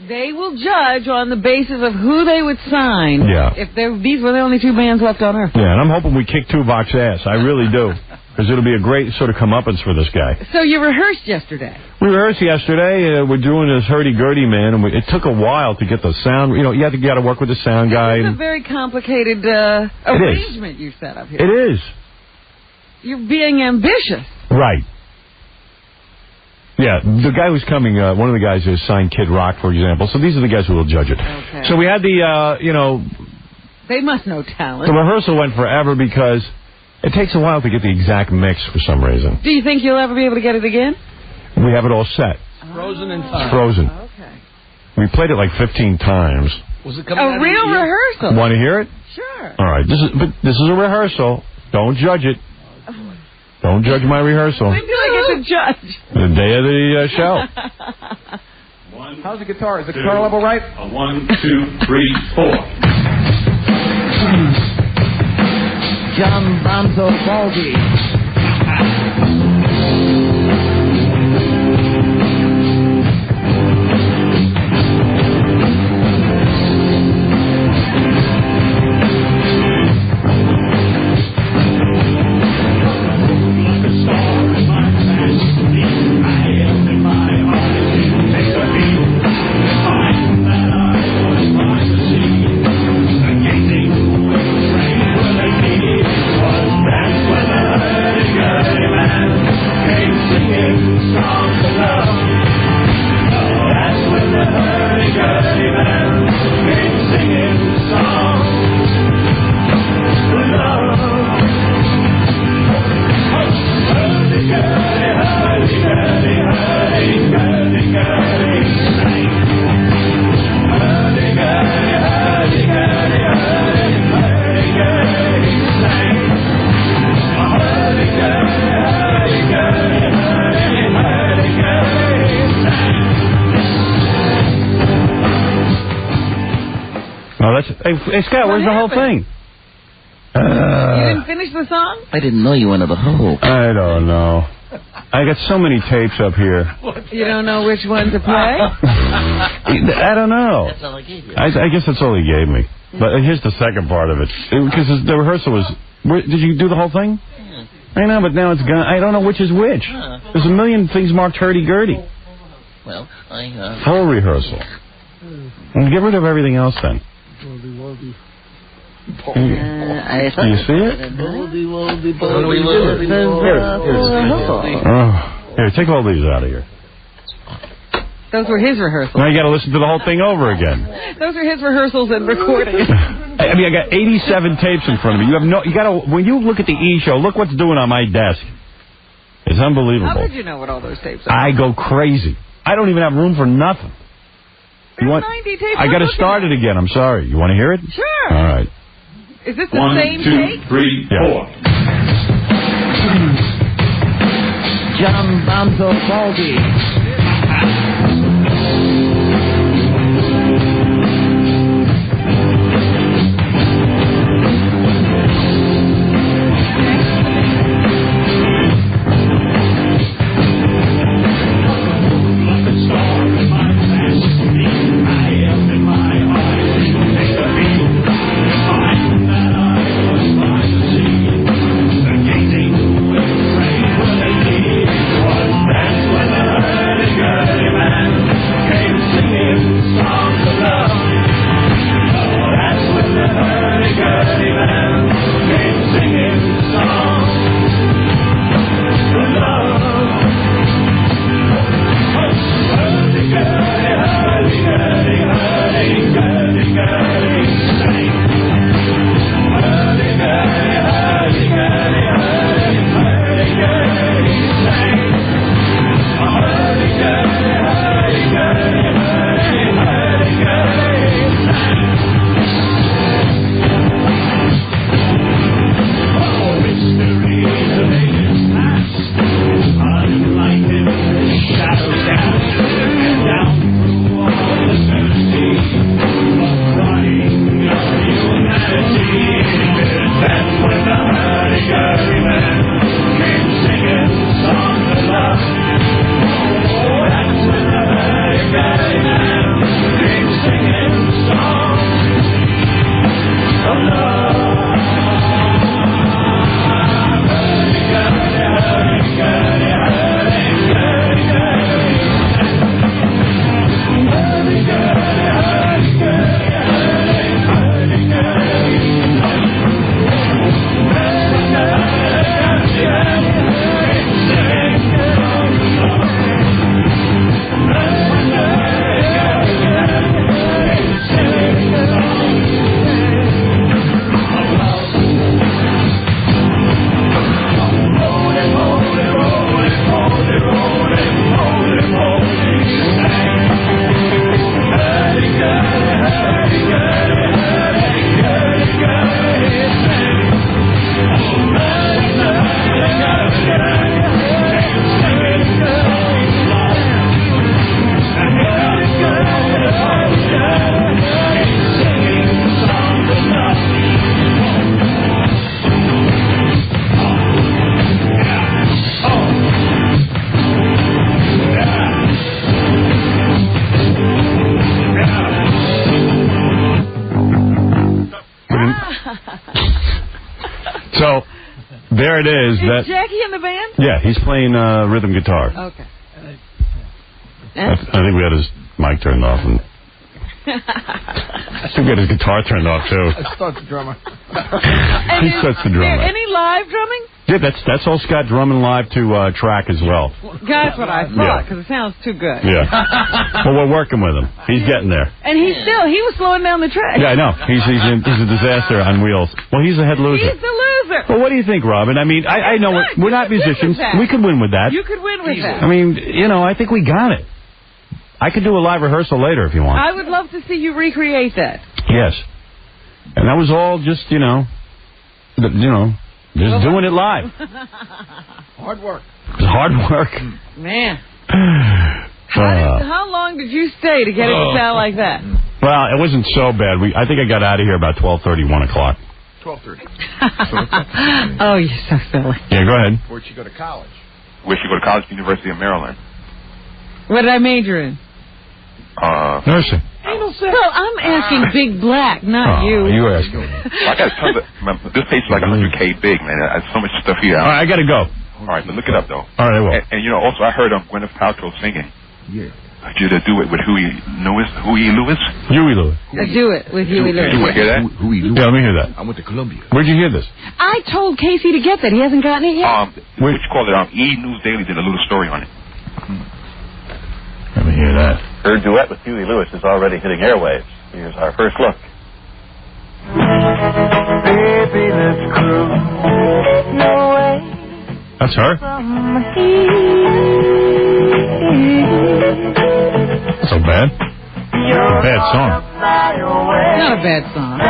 They will judge on the basis of who they would sign. Yeah. If these were the only 2 bands left on Earth. Yeah, and I'm hoping we kick Tuvok's ass. I really do. Because it'll be a great sort of comeuppance for this guy. So you rehearsed yesterday? We rehearsed yesterday. We're doing this hurdy-gurdy, man. And it took a while to get the sound. You know, you got to work with the sound guy. It's a very complicated arrangement you set up here. It is. You're being ambitious. Right. Yeah, the guy who's coming, one of the guys who signed Kid Rock, for example. So these are the guys who will judge it. Okay. So we had the, They must know talent. the rehearsal went forever because it takes a while to get the exact mix for some reason. Do you think you'll ever be able to get it again? We have it all set. Frozen in It's time. frozen. Okay. We played it like 15 times. Was it coming A real rehearsal? Want to hear it? Sure. All right. This is a rehearsal. Don't judge it. Don't judge my rehearsal. When do I get to judge? The day of the show. How's the guitar? Is the guitar level right? 1, 2, 3, 4. John Bonzo Baldy. Hey, Scott, where's the whole thing? You didn't finish the song? I didn't know you wanted the whole. I don't know. I got so many tapes up here. You don't know which one to play? I don't know. That's all I gave you. I guess that's all he gave me. But here's the second part of it. Because the rehearsal was... Did you do the whole thing? Yeah. I know, but now it's gone. I don't know which is which. There's a million things marked hurdy-gurdy. Well, Full rehearsal. And get rid of everything else then. Do you see it? Here, take all these out of here. Those were his rehearsals. Now you got to listen to the whole thing over again. Those are his rehearsals and recordings. I mean, I got 87 tapes in front of me. You got to, when you look at the E show, look what's doing on my desk. It's unbelievable. How did you know what all those tapes are? I go crazy. I don't even have room for nothing. There's 90 tapes. I got to start it again. I'm sorry. You want to hear it? Sure. All right. Is this the 1, same 2, tape? 3, 4. John Bonzo Baldy. That's when the So, there it is. Is Jackie in the band? Yeah, he's playing rhythm guitar. Okay. I think we had his mic turned off. And I think we had his guitar turned off, too. I start the drummer. He starts the drummer. Any live drumming? Yeah, that's all Scott drumming live to track as well. That's what I thought, because it sounds too good. Yeah. Well, we're working with him. He's getting there. And he was slowing down the track. Yeah, I know. He's a disaster on wheels. Well, he's a head loser. He's the loser. Well, what do you think, Robin? I mean, I know we're not musicians. We could win with that. You could win with that. I mean, I think we got it. I could do a live rehearsal later if you want. I would love to see you recreate that. Yes. And that was all just, just doing it live. Hard work. It was hard work. Man. How long did you stay to get it to sound like that? Well, it wasn't so bad. I think I got out of here about 12:30, 1 o'clock. 12:30. Oh, you're so silly. Yeah, go ahead. Where'd you go to college? Where'd you go to college? University of Maryland. What did I major in? Nursing. So I'm asking Big Black, not you. You were asking. I got tons of. This page is like 100K big, man. I have so much stuff here. All right, I got to go. All right, but look it up, though. All right, I will. And also, I heard Gwyneth Paltrow singing. Yeah. I did a do it with Huey Lewis. Huey Lewis. Do it with Huey Lewis. You want to hear that? Huey Lewis. Yeah, let me hear that. I went to Columbia. Where'd you hear this? I told Casey to get that. He hasn't gotten it yet. What you call it? E! News Daily did a little story on it. Let me hear that. Her duet with Huey Lewis is already hitting airwaves. Here's our first look. Baby, let's cruise your way. That's her? That's so bad. A bad song. Not a bad song. I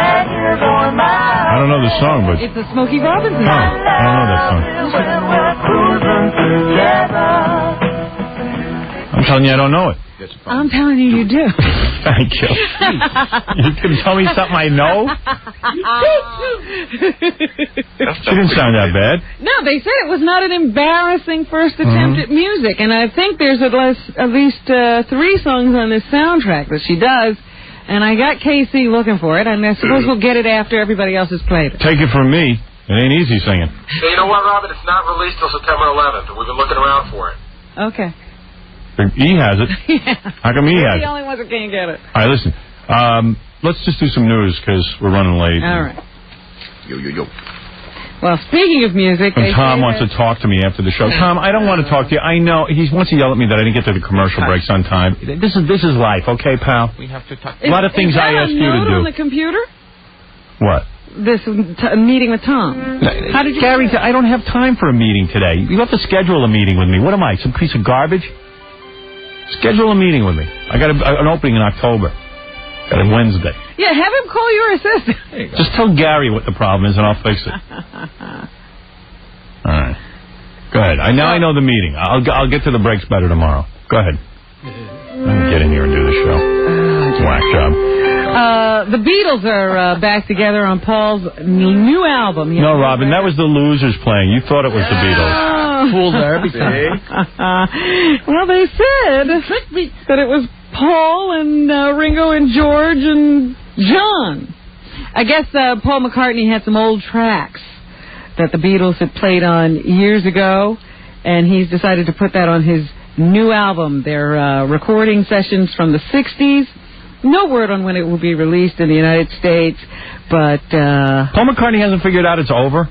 don't know the song, but... It's a Smokey Robinson song. I don't know that song. I'm telling you, I don't know it. I'm telling you, you do. Thank you. You can tell me something I know? She didn't sound that bad. No, they said it was not an embarrassing first attempt at music, and I think there's at least 3 songs on this soundtrack that she does, and I got Casey looking for it, and I suppose we'll get it after everybody else has played it. Take it from me. It ain't easy singing. Hey, you know what, Robin? It's not released till September 11th, and we've been looking around for it. Okay. He has it. Yeah. How come he has it? We're the only ones that can't get it. All right, listen. Let's just do some news because we're running late. All right. Yo. Well, speaking of music... And Tom wants to talk to me after the show. Tom, I don't want to talk to you. I know. He wants to yell at me that I didn't get to the commercial breaks on time. This is life, okay, pal? We have to talk. A lot of things I asked you to do. on the computer? What? This meeting with Tom. How did you... Gary, I don't have time for a meeting today. You have to schedule a meeting with me. What am I, some piece of garbage? Schedule a meeting with me. I got an opening in October. Got it Wednesday. Yeah, have him call your assistant. Just tell Gary what the problem is, and I'll fix it. All right. Go ahead. Now I know the meeting. I'll get to the breaks better tomorrow. Go ahead. Let me get in here and do the show. Whack job. The Beatles are back together on Paul's new album. No, Robin, that was the Losers playing. You thought it was the Beatles. Fooled her every time. Well, they said that it was Paul and Ringo and George and John. I guess Paul McCartney had some old tracks that the Beatles had played on years ago, and he's decided to put that on his new album. They're recording sessions from the 60s. No word on when it will be released in the United States, but... Paul McCartney hasn't figured out it's over?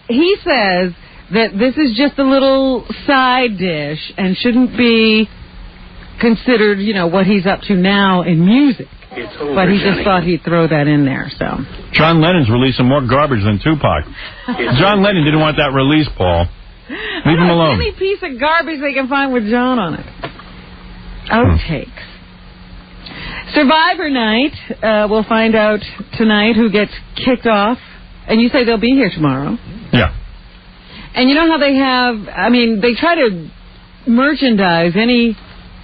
He says that this is just a little side dish and shouldn't be considered, what he's up to now in music. But he just thought he'd throw that in there, so... John Lennon's releasing more garbage than Tupac. John Lennon didn't want that released, Paul. Leave him alone. Any piece of garbage they can find with John on it. Outtakes. Survivor Night, we'll find out tonight who gets kicked off. And you say they'll be here tomorrow. Yeah. And you know how they they try to merchandise any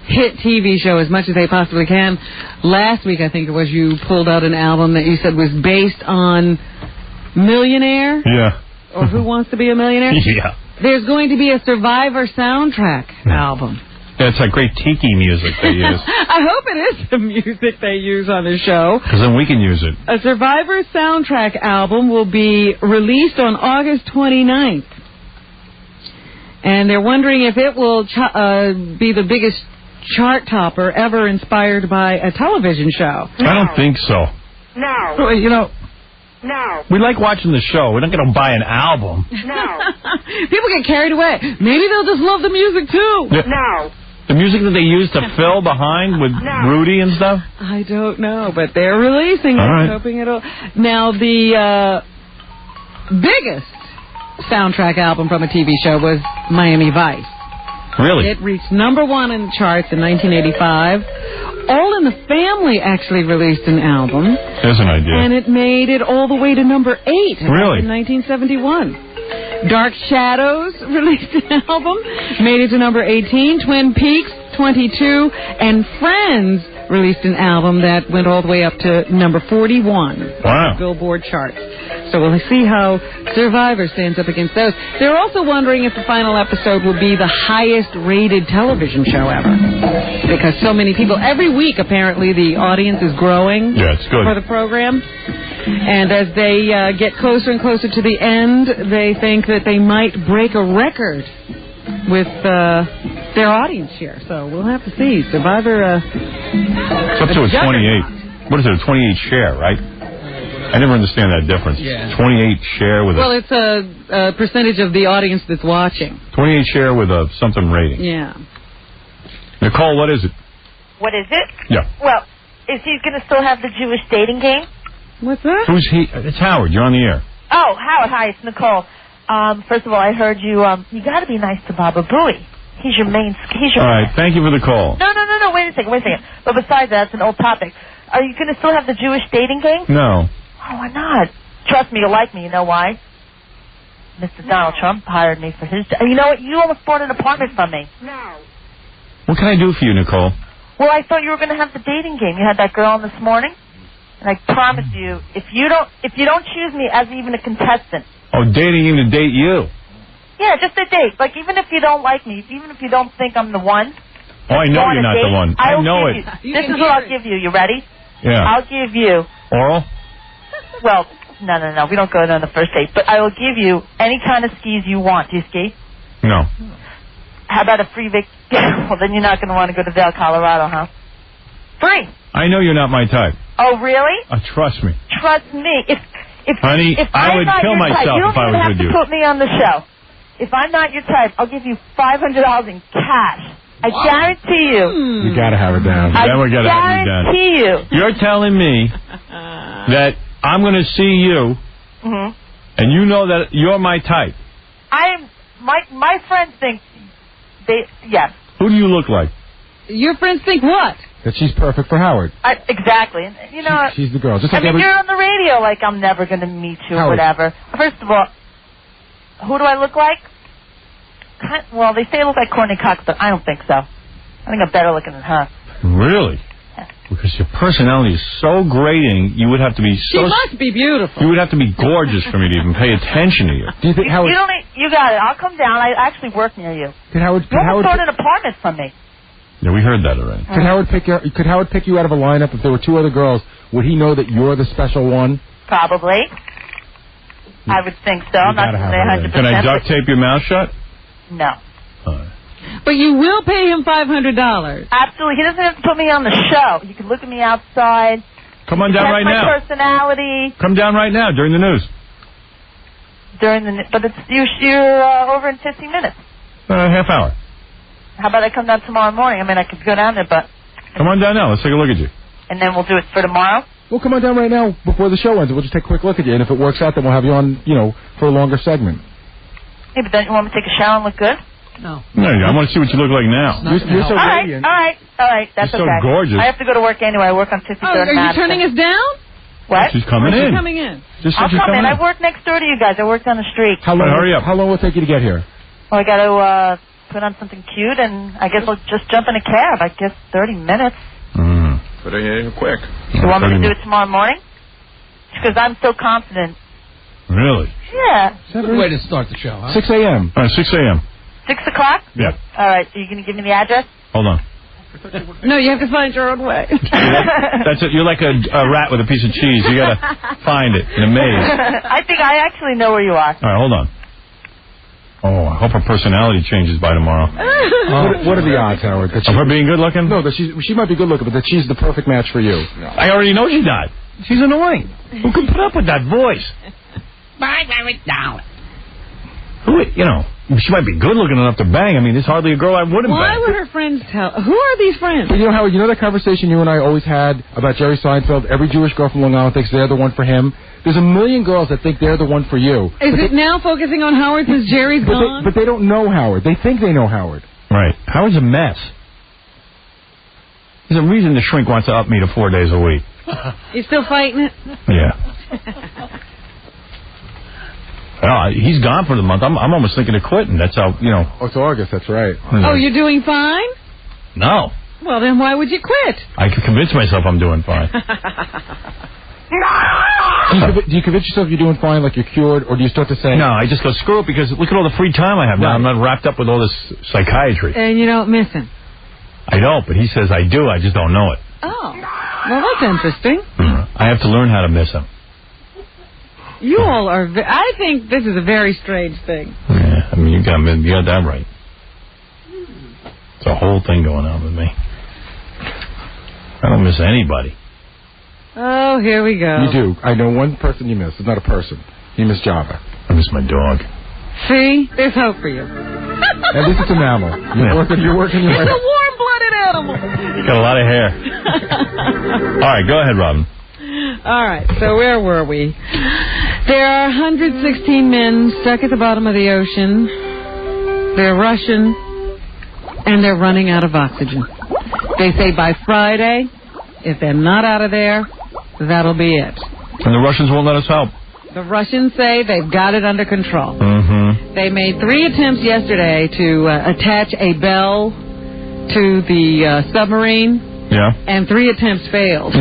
hit TV show as much as they possibly can. Last week, I think it was, you pulled out an album that you said was based on Millionaire? Yeah. Or Who Wants to Be a Millionaire? Yeah. There's going to be a Survivor soundtrack album. Yeah, it's like great tiki music they use. I hope it is the music they use on the show. Because then we can use it. A Survivor soundtrack album will be released on August 29th. And they're wondering if it will be the biggest chart topper ever inspired by a television show. No. I don't think so. No. Well, you know, no. We like watching the show. We're not going to buy an album. No. People get carried away. Maybe they'll just love the music, too. Yeah. No. The music that they use to fill behind with Rudy and stuff? I don't know, but they're releasing it. Right. Hoping it'll... Now, the biggest soundtrack album from a TV show was Miami Vice. Really? It reached #1 in the charts in 1985. All in the Family actually released an album. There's an idea. And it made it all the way to #8 really? in 1971. Dark Shadows released an album, made it to #18. Twin Peaks, 22. And Friends released an album that went all the way up to #41 on the Billboard charts. So we'll see how Survivor stands up against those. They're also wondering if the final episode will be the highest-rated television show ever. Because so many people, every week apparently the audience is growing for the program. And as they get closer and closer to the end, they think that they might break a record with their audience share. So we'll have to see. Survivor... it's up to a 28. What is it, a 28 share, right? I never understand that difference. Yeah. 28 share with Well, it's a percentage of the audience that's watching. 28 share with a something rating. Yeah. Nicole, what is it? What is it? Yeah. Well, is he going to still have the Jewish dating game? What's that? Who's he? It's Howard. You're on the air. Oh, Howard, hi, it's Nicole. First of all, I heard you got to be nice to Baba Booey. He's your main... All right, thank you for the call. No, wait a second. But besides that, it's an old topic. Are you going to still have the Jewish dating game? No. Oh, why not? Trust me, you'll like me. You know why? Mr. Donald Trump hired me for his... You know what? You almost bought an apartment from me. No. What can I do for you, Nicole? Well, I thought you were going to have the dating game. You had that girl on this morning. And I promise you, if you don't choose me as even a contestant... Oh, dating him to date you. Yeah, just a date. Like, even if you don't like me, even if you don't think I'm the one... Oh, I know you're not the one. I know it. This is what I'll give you. You ready? Yeah. I'll give you... Oral? Well, no. We don't go on the first date. But I will give you any kind of skis you want. Do you ski? No. How about a free vacation? Well, then you're not going to want to go to Vail, Colorado, huh? Free. I know you're not my type. Oh, really? Trust me. Trust me. Honey, I would kill myself if I was with you. You don't even have to put me on the show. If I'm not your type, I'll give you $500 in cash. I guarantee you. You got to have it down. Then we got to have you down. Guarantee you. You're telling me that I'm going to see you, and you know that you're my type. My friends think yes. Who do you look like? Your friends think what? That she's perfect for Howard. Exactly. And, you know, she's the girl. Just I like mean, you're on the radio like I'm never going to meet you or whatever. First of all, who do I look like? Well, they say I look like Courtney Cox, but I don't think so. I think I'm better looking than her. Really? Yeah. Because your personality is so grating, you would have to be so... She must be beautiful. You would have to be gorgeous for me to even pay attention to you. Do you think Howard... You got it. I'll come down. I actually work near you. Could Howard bought an apartment from me. Yeah, we heard that already. Could Howard pick you out of a lineup if there were two other girls? Would he know that you're the special one? Probably. I would think so. I'm not going to say 100%. Can I duct tape your mouth shut? No. But you will pay him $500. Absolutely. He doesn't have to put me on the show. You can look at me outside. Come on down right now. My personality. Come down right now during the news. But you're over in 15 minutes. Half hour. How about I come down tomorrow morning? I mean, I could go down there, but... Come on down now. Let's take a look at you. And then we'll do it for tomorrow? Well, come on down right now before the show ends. We'll just take a quick look at you. And if it works out, then we'll have you on, for a longer segment. Hey, but don't you want me to take a shower and look good? No. No, I want to see what you look like now. You're so radiant. All right. That's you're okay. So gorgeous. I have to go to work anyway. I work on 53rd Are you turning us down? What? She's coming in. She's coming in. I'll come in. I work next door to you guys. I work down the street. Hurry up. How long will it take you to get here? Well, I got to put on something cute, and I guess I'll just jump in a cab. I guess 30 minutes. But quick. You want me to do it tomorrow morning? Because I'm so confident. Really? Yeah. Good way to start the show, huh? 6 a.m. All right, 6 a.m. 6 o'clock? Yeah. All right, so you're going to give me the address? Hold on. No, you have to find your own way. That's it. You're like a rat with a piece of cheese. You got to find it in a maze. I think I actually know where you are. All right, hold on. Oh, I hope her personality changes by tomorrow. What are the odds, Howard? Of her being good looking? No, that she might be good looking, but that she's the perfect match for you. No. I already know she's not. She's annoying. Who can put up with that voice? Bye, Larry Down. Who, you know, she might be good looking enough to bang. I mean, there's hardly a girl I wouldn't bang. Why would her friends tell? Who are these friends? But you know, Howard, you know that conversation you and I always had about Jerry Seinfeld? Every Jewish girl from Long Island thinks they're the one for him. There's a million girls that think they're the one for you. Is it now focusing on Howard since Jerry's gone? But they don't know Howard. They think they know Howard. Right. Howard's a mess. There's a reason the shrink wants to up me to 4 days a week. You still fighting it? Yeah. Well, he's gone for the month. I'm almost thinking of quitting. That's how, you know. Oh, it's August. That's right. Oh, you're doing fine? No. Well, then why would you quit? I can convince myself I'm doing fine. Do you convince yourself you're doing fine, like you're cured, or do you start to say... No, I just go, screw it, because look at all the free time I have now. I'm not wrapped up with all this psychiatry. And you don't miss him? I don't, but he says I do. I just don't know it. Oh. Well, that's interesting. I have to learn how to miss him. You all are... I think this is a very strange thing. Yeah, I mean, you got that right. It's a whole thing going on with me. I don't miss anybody. Oh, here we go. You do. I know one person you miss. It's not a person. You miss Java. I miss my dog. See? There's hope for you. At least it's a mammal. You're working your way. It's a warm-blooded animal. Got a lot of hair. All right, go ahead, Robin. All right, so where were we? There are 116 men stuck at the bottom of the ocean. They're Russian, and they're running out of oxygen. They say by Friday, if they're not out of there, that'll be it. And the Russians won't let us help. The Russians say they've got it under control. Mm-hmm. They made 3 attempts yesterday to attach a bell to the submarine. Yeah. And 3 attempts failed.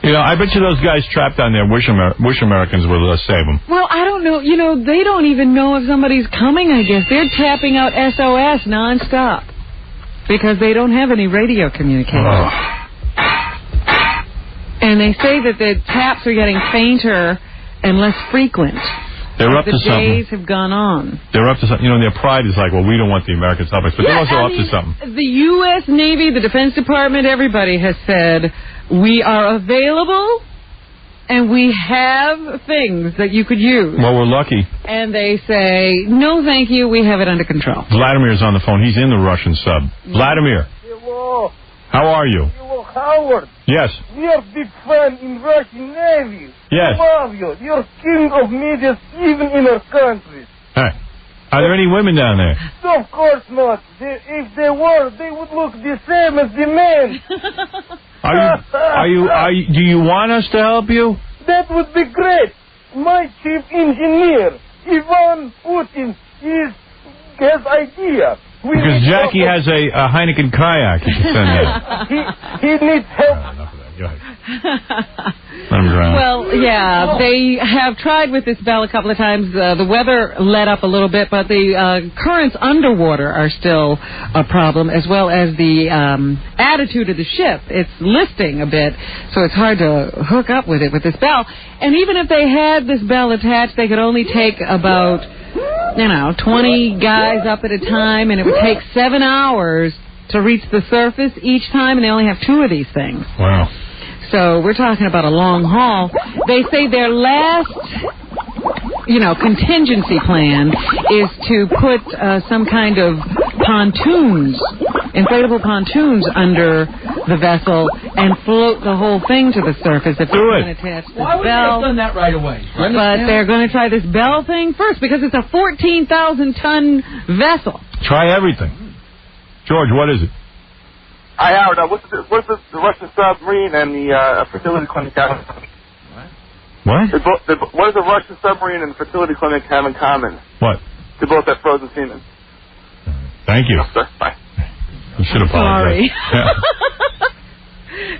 You know, I bet you those guys trapped down there wish Americans would save them. Well, I don't know. You know, they don't even know if somebody's coming, I guess. They're tapping out SOS nonstop because they don't have any radio communication. Oh. And they say that the taps are getting fainter and less frequent. They're up to something. The days have gone on. They're up to something. You know, their pride is like, well, we don't want the Americans help us. But they're also up to something. The U.S. Navy, the Defense Department, everybody has said, we are available and we have things that you could use. Well, we're lucky. And they say, no, thank you, we have it under control. Vladimir's on the phone. He's in the Russian sub. Vladimir. Hello. How are you? Hello, Howard. Yes. We are big fan in Russian Navy. Yes. We love you. You're king of media even in our country. Hey. Are there any women down there? Of course not. If they were, they would look the same as the men. Do you want us to help you? That would be great. My chief engineer, Ivan Putin, has idea. Because Jackie has a Heineken kayak you can send in. He needs help. Go ahead. Let him drown. Well, yeah, they have tried with this bell a couple of times. The weather let up a little bit, but the currents underwater are still a problem, as well as the attitude of the ship. It's listing a bit, so it's hard to hook up with it with this bell. And even if they had this bell attached, they could only take about 20 guys up at a time, and it would take 7 hours to reach the surface each time, and they only have 2 of these things. Wow. So we're talking about a long haul. They say their last, contingency plan is to put some kind of pontoons, inflatable pontoons under the vessel and float the whole thing to the surface if they're going to attach this Why would they bell. have done that right away? But they're going to try this bell thing first because it's a 14,000-ton vessel. Try everything. George, what is it? Hi, Howard. What's the Russian submarine and the fertility clinic have in common? What? What does the Russian submarine and the fertility clinic have in common? What? They both have frozen semen. Thank you. Sir, bye. You should apologize. Sorry.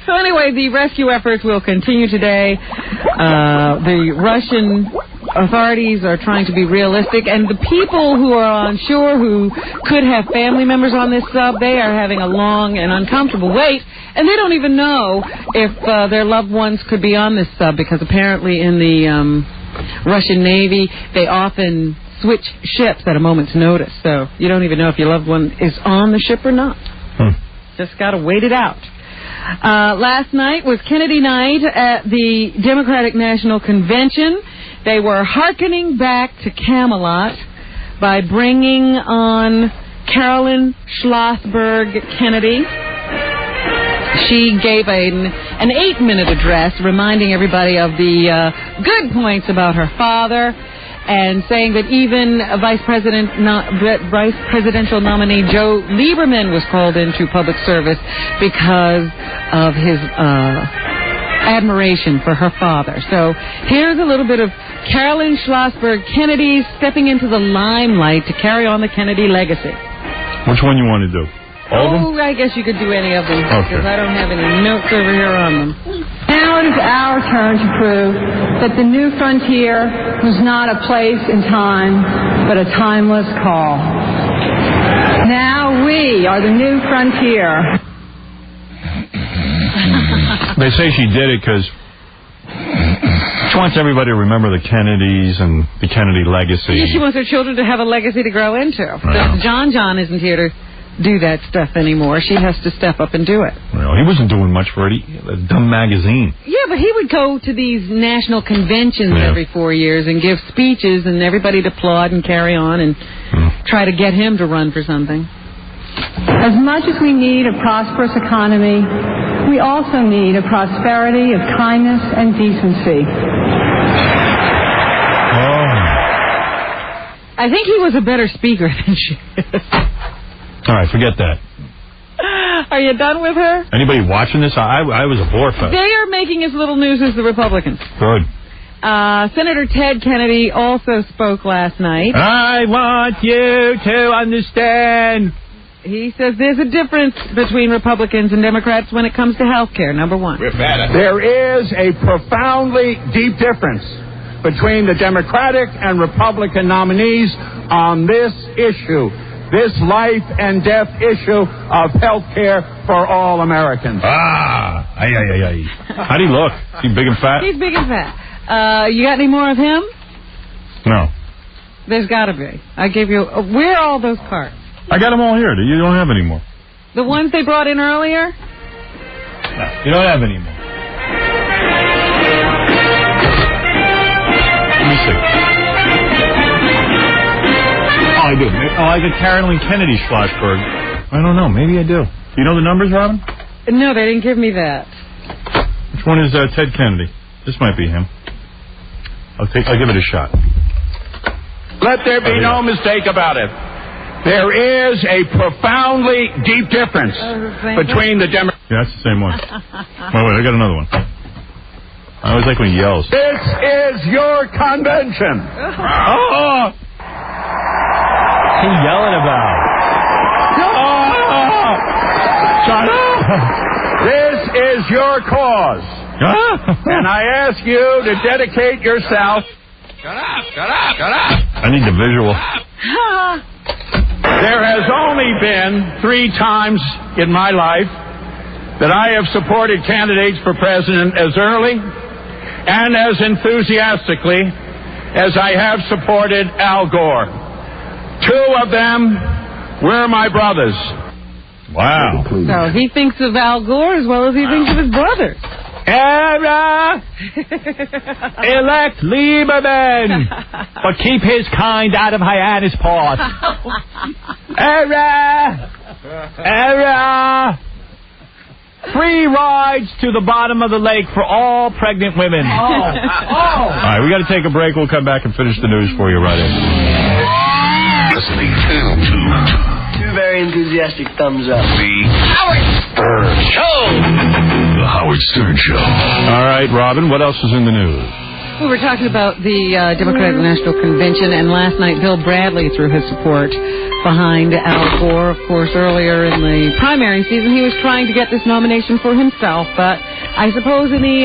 So anyway, the rescue efforts will continue today. The Russian authorities are trying to be realistic, and the people who are on shore who could have family members on this sub, they are having a long and uncomfortable wait, and they don't even know if their loved ones could be on this sub, because apparently in the Russian Navy, they often switch ships at a moment's notice, so you don't even know if your loved one is on the ship or not. Just got to wait it out. Last night was Kennedy night at the Democratic National Convention. They were hearkening back to Camelot by bringing on Carolyn Schlossberg Kennedy. She gave an 8-minute address reminding everybody of the good points about her father, and saying that even Vice Presidential nominee Joe Lieberman was called into public service because of his admiration for her father. So here's a little bit of Carolyn Schlossberg Kennedy stepping into the limelight to carry on the Kennedy legacy. Which one you want to do? All of them? I guess you could do any of them, Okay. because I don't have any notes over here on them. Now it is our turn to prove that the new frontier was not a place in time, but a timeless call. Now we are the new frontier. They say she did it because she wants everybody to remember the Kennedys and the Kennedy legacy. Yeah, she wants her children to have a legacy to grow into. Wow. John isn't here to do that stuff anymore. She has to step up and do it. Well, he wasn't doing much for it. A dumb magazine. Yeah, but he would go to these national conventions every 4 years and give speeches, and everybody'd applaud and carry on and try to get him to run for something. As much as we need a prosperous economy, we also need a prosperity of kindness and decency. I think he was a better speaker than she is. All right, forget that. Are you done with her? Anybody watching this? I was a bore fest. They are making as little news as the Republicans. Good. Senator Ted Kennedy also spoke last night. I want you to understand. He says there's a difference between Republicans and Democrats when it comes to health care, number one. There is a profoundly deep difference between the Democratic and Republican nominees on this issue. This life and death issue of health care for all Americans. How'd he look? Is he big and fat? He's big and fat. You got any more of him? No. There's got to be. I gave you... where are all those cards? I got them all here. You don't have any more. The ones they brought in earlier? No, you don't have any more. Let me see. Oh, I do. Oh, I got Carolyn Kennedy Schlossberg. I don't know. Maybe I do. Do you know the numbers, Robin? No, they didn't give me that. Which one is Ted Kennedy? This might be him. I'll give it a shot. Let there be no mistake about it. There is a profoundly deep difference between the Democrats. Yeah, that's the same one. Wait, I got another one. I always like when he yells. This is your convention. Oh! What are you yelling about? Oh! Shut up! This is your cause. And I ask you to dedicate yourself. Shut up! Shut up! Shut up! I need the visual. There has only been 3 times in my life that I have supported candidates for president as early and as enthusiastically as I have supported Al Gore. 2 of them were my brothers. Wow. So he thinks of Al Gore as well as he thinks of his brothers. Error! Elect Lieberman! But keep his kind out of Hyannis Port. Error! Error! Free rides to the bottom of the lake for all pregnant women. All right, we got to take a break. We'll come back and finish the news for you right in. Listening to 2 very enthusiastic thumbs up. The Howard Stern Show. The Howard Stern Show. All right, Robin, what else is in the news? We were talking about the Democratic National Convention, and last night Bill Bradley threw his support behind Al Gore. Of course, earlier in the primary season, he was trying to get this nomination for himself, but I suppose in the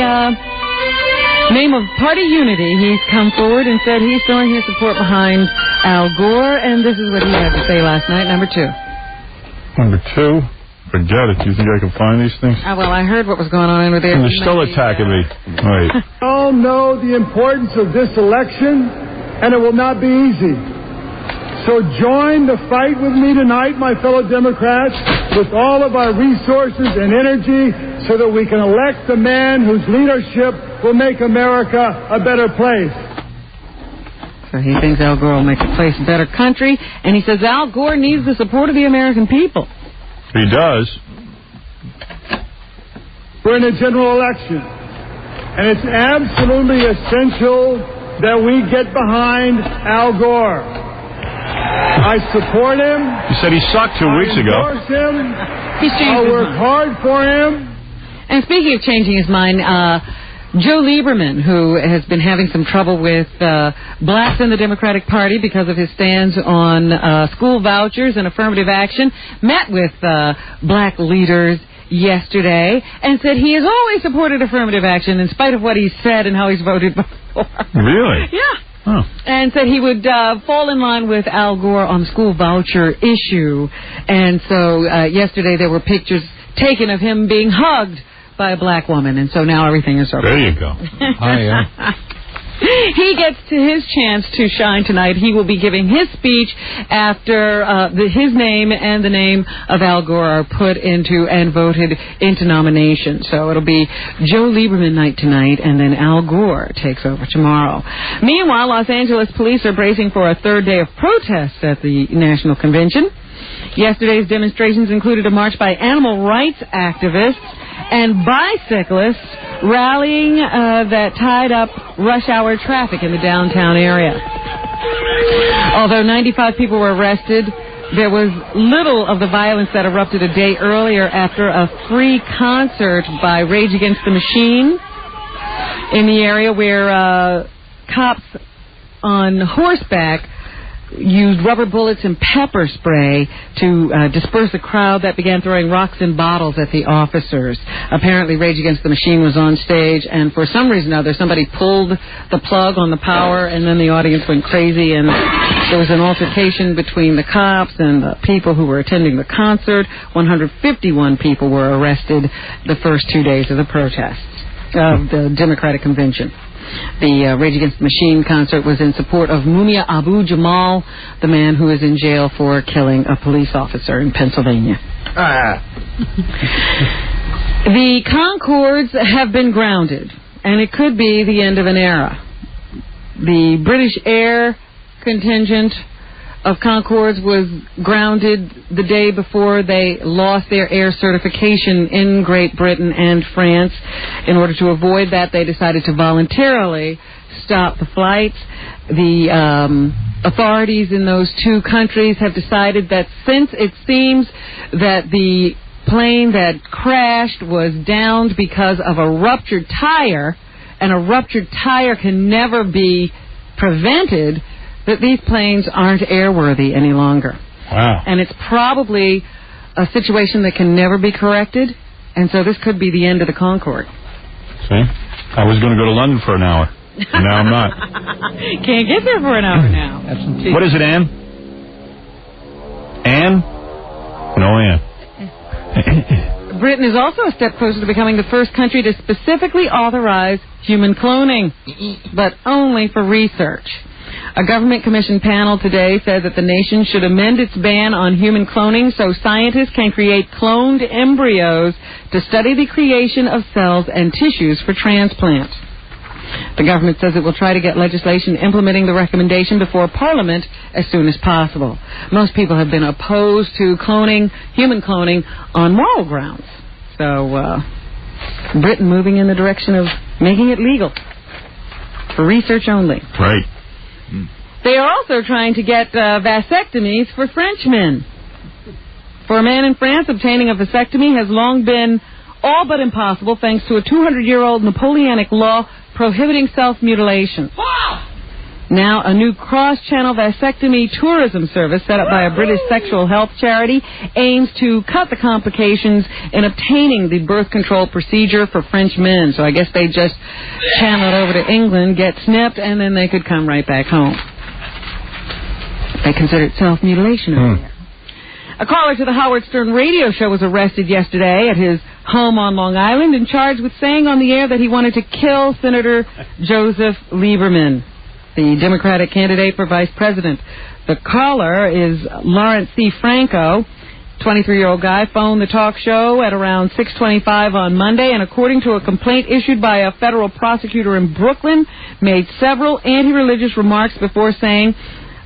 name of Party Unity, he's come forward and said he's throwing his support behind Al Gore, and this is what he had to say last night. Number 2. Number 2? Forget it. Do you think I can find these things? Well, I heard what was going on over there. And they're still attacking me. Wait. All know the importance of this election, and it will not be easy. So join the fight with me tonight, my fellow Democrats, with all of our resources and energy so that we can elect the man whose leadership will make America a better place. So he thinks Al Gore will make the place a better country, and he says Al Gore needs the support of the American people. He does. We're in a general election, and it's absolutely essential that we get behind Al Gore. I support him. You said he sucked 2 weeks ago. I endorse him. He's changed I'll his work mind. hard for him. And speaking of changing his mind, Joe Lieberman, who has been having some trouble with blacks in the Democratic Party because of his stands on school vouchers and affirmative action, met with black leaders yesterday and said he has always supported affirmative action in spite of what he said and how he's voted before. Really? Yeah. Oh. And said he would fall in line with Al Gore on the school voucher issue. And so yesterday there were pictures taken of him being hugged by a black woman, and so now everything is over. There you go. He gets to his chance to shine tonight. He will be giving his speech after his name and the name of Al Gore are put into and voted into nomination. So it'll be Joe Lieberman night tonight, and then Al Gore takes over tomorrow. Meanwhile, Los Angeles police are bracing for a third day of protests at the National Convention. Yesterday's demonstrations included a march by animal rights activists and bicyclists rallying that tied up rush hour traffic in the downtown area. Although 95 people were arrested, there was little of the violence that erupted a day earlier after a free concert by Rage Against the Machine in the area where cops on horseback used rubber bullets and pepper spray to disperse a crowd that began throwing rocks and bottles at the officers. Apparently, Rage Against the Machine was on stage, and for some reason or other, somebody pulled the plug on the power, and then the audience went crazy, and there was an altercation between the cops and the people who were attending the concert. 151 people were arrested the first 2 days of the protests of the Democratic Convention. The Rage Against the Machine concert was in support of Mumia Abu Jamal, the man who is in jail for killing a police officer in Pennsylvania. The Concords have been grounded, and it could be the end of an era. The British Air contingent of Concords was grounded the day before they lost their air certification in Great Britain and France. In order to avoid that, they decided to voluntarily stop the flights. The authorities in those two countries have decided that since it seems that the plane that crashed was downed because of a ruptured tire, and a ruptured tire can never be prevented, that these planes aren't airworthy any longer. Wow. And it's probably a situation that can never be corrected, and so this could be the end of the Concorde. See? I was going to go to London for an hour, and now I'm not. Can't get there for an hour now. What is it, Ann? Ann? No, Ann. Britain is also a step closer to becoming the first country to specifically authorize human cloning, but only for research. A government-commissioned panel today said that the nation should amend its ban on human cloning so scientists can create cloned embryos to study the creation of cells and tissues for transplant. The government says it will try to get legislation implementing the recommendation before Parliament as soon as possible. Most people have been opposed to cloning, human cloning, on moral grounds. So, Britain moving in the direction of making it legal for research only. Right. They are also trying to get vasectomies for Frenchmen. For a man in France, obtaining a vasectomy has long been all but impossible thanks to a 200-year-old Napoleonic law prohibiting self-mutilation. Now, a new cross-channel vasectomy tourism service set up by a British sexual health charity aims to cut the complications in obtaining the birth control procedure for French men. So I guess they just channel it over to England, get snipped, and then they could come right back home. They consider it self-mutilation over there. A caller to the Howard Stern radio show was arrested yesterday at his home on Long Island and charged with saying on the air that he wanted to kill Senator Joseph Lieberman, the Democratic candidate for vice president. The caller is Lawrence C. Franco, 23-year-old guy, phoned the talk show at around 6:25 on Monday, and according to a complaint issued by a federal prosecutor in Brooklyn, made several anti-religious remarks before saying,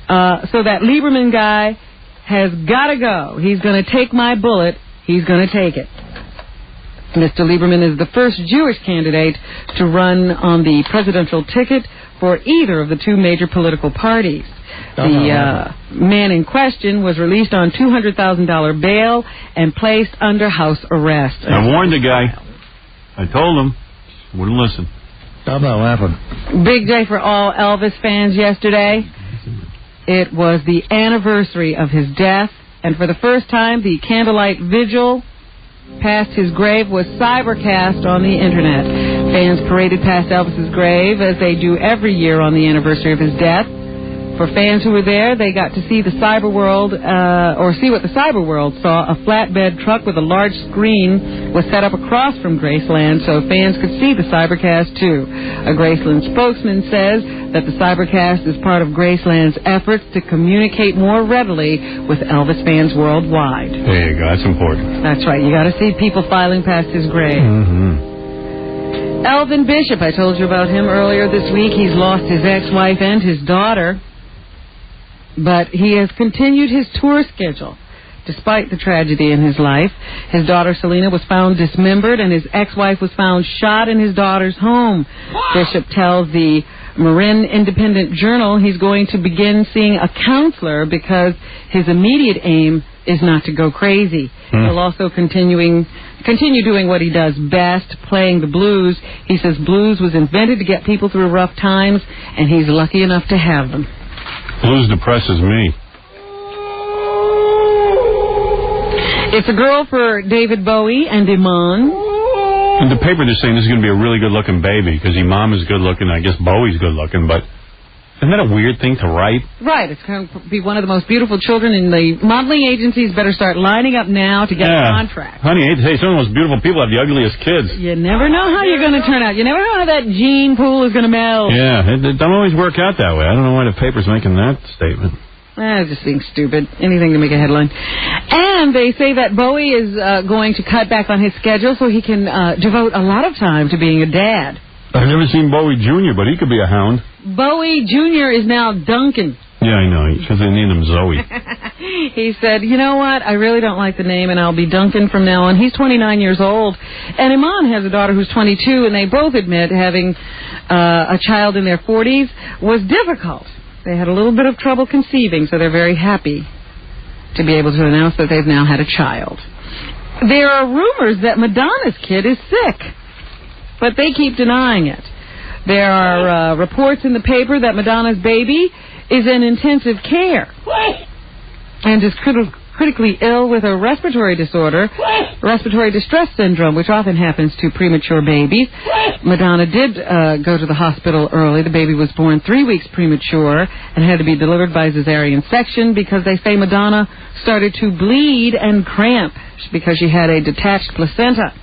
so that Lieberman guy has got to go. He's going to take my bullet. He's going to take it. Mr. Lieberman is the first Jewish candidate to run on the presidential ticket for either of the two major political parties. The man in question was released on $200,000 bail and placed under house arrest. I warned the guy. I told him. Wouldn't listen. Stop that laughing. Big day for all Elvis fans yesterday. It was the anniversary of his death, and for the first time, the candlelight vigil past his grave was cybercast on the Internet. Fans paraded past Elvis's grave, as they do every year on the anniversary of his death. For fans who were there, they got to see the cyber world, or see what the cyber world saw. A flatbed truck with a large screen was set up across from Graceland so fans could see the cybercast too. A Graceland spokesman says that the cybercast is part of Graceland's efforts to communicate more readily with Elvis fans worldwide. There you go. That's important. That's right. You got to see people filing past his grave. Mm-hmm. Elvin Bishop, I told you about him earlier this week. He's lost his ex-wife and his daughter. But he has continued his tour schedule, despite the tragedy in his life. His daughter Selena was found dismembered, and his ex-wife was found shot in his daughter's home. Bishop tells the Marin Independent Journal he's going to begin seeing a counselor because his immediate aim is not to go crazy. He'll also continue doing what he does best, playing the blues. He says blues was invented to get people through rough times, and he's lucky enough to have them. Blues depresses me. It's a girl for David Bowie and Iman. In the paper, they're saying this is going to be a really good-looking baby because Imam is good-looking. I guess Bowie's good-looking, but isn't that a weird thing to write? Right. It's going to be one of the most beautiful children, and the modeling agencies better start lining up now to get a contract. Honey, I hate to say, some of the most beautiful people have the ugliest kids. You never know how you're going to turn out. You never know how that gene pool is going to meld. Yeah, it don't always work out that way. I don't know why the paper's making that statement. Just being stupid. Anything to make a headline. And they say that Bowie is going to cut back on his schedule so he can devote a lot of time to being a dad. I've never seen Bowie Jr., but he could be a hound. Bowie Jr. is now Duncan. Yeah, I know, because they named him Zoe. He said, you know what, I really don't like the name, and I'll be Duncan from now on. He's 29 years old, and Iman has a daughter who's 22, and they both admit having a child in their 40s was difficult. They had a little bit of trouble conceiving, so they're very happy to be able to announce that they've now had a child. There are rumors that Madonna's kid is sick, but they keep denying it. There are reports in the paper that Madonna's baby is in intensive care and is critically ill with a respiratory disorder, respiratory distress syndrome, which often happens to premature babies. Madonna did go to the hospital early. The baby was born 3 weeks premature and had to be delivered by cesarean section because they say Madonna started to bleed and cramp because she had a detached placenta.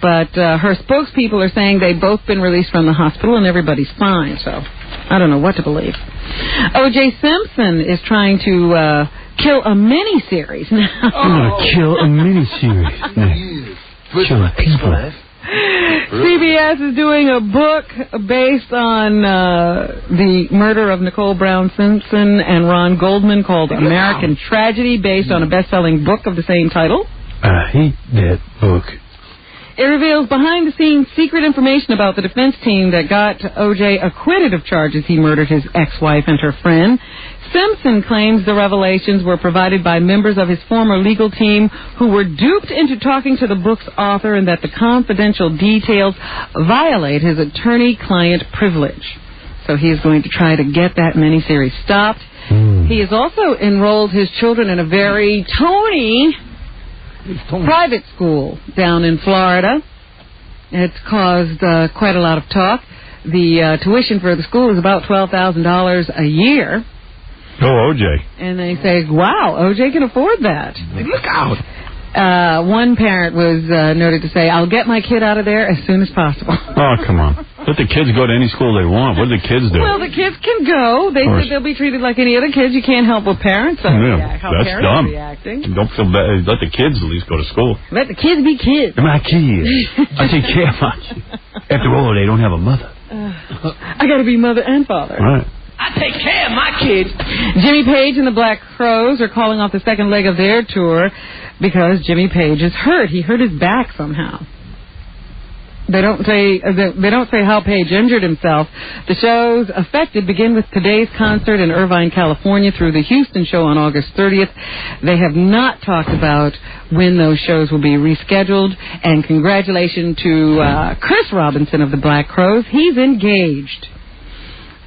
But her spokespeople are saying they've both been released from the hospital and everybody's fine, so I don't know what to believe. O.J. Simpson is trying to kill a mini-series now. I'm going to kill a mini-series. Killing people. CBS is doing a book based on the murder of Nicole Brown Simpson and Ron Goldman called American Tragedy, based on a best-selling book of the same title. I hate that book. It reveals behind-the-scenes secret information about the defense team that got O.J. acquitted of charges he murdered his ex-wife and her friend. Simpson claims the revelations were provided by members of his former legal team who were duped into talking to the book's author and that the confidential details violate his attorney-client privilege. So he is going to try to get that miniseries stopped. He has also enrolled his children in a very Tony private school down in Florida. It's caused quite a lot of talk. The tuition for the school is about $12,000 a year. Oh, OJ. And they say, wow, OJ can afford that. Look out. One parent was noted to say, I'll get my kid out of there as soon as possible. Oh, come on. Let the kids go to any school they want. What do the kids do? Well, the kids can go. They said they'll be treated like any other kids. You can't help what parents are that's parents dumb. are reacting. Don't feel bad. Let the kids at least go to school. Let the kids be kids. They're my kids. I take care of my kids. After all, they don't have a mother. I got to be mother and father. Right. I take care of my kids. Jimmy Page and the Black Crowes are calling off the second leg of their tour because Jimmy Page is hurt. He hurt his back somehow. They don't say how Page injured himself. The shows affected begin with today's concert in Irvine, California, through the Houston show on August 30th. They have not talked about when those shows will be rescheduled. And congratulations to Chris Robinson of the Black Crowes. He's engaged.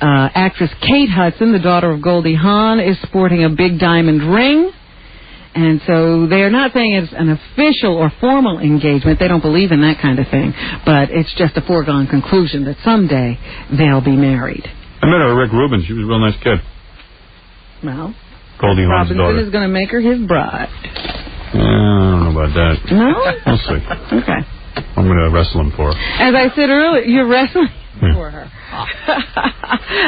Actress Kate Hudson, the daughter of Goldie Hawn, is sporting a big diamond ring. And so they're not saying it's an official or formal engagement. They don't believe in that kind of thing. But it's just a foregone conclusion that someday they'll be married. I met her at Rick Rubin's. She was a real nice kid. Well, Goldie Hawn's daughter. Robinson is going to make her his bride. I don't know about that. No? We'll see. Okay. I'm going to wrestle him for her. As I said earlier, you're wrestling for her.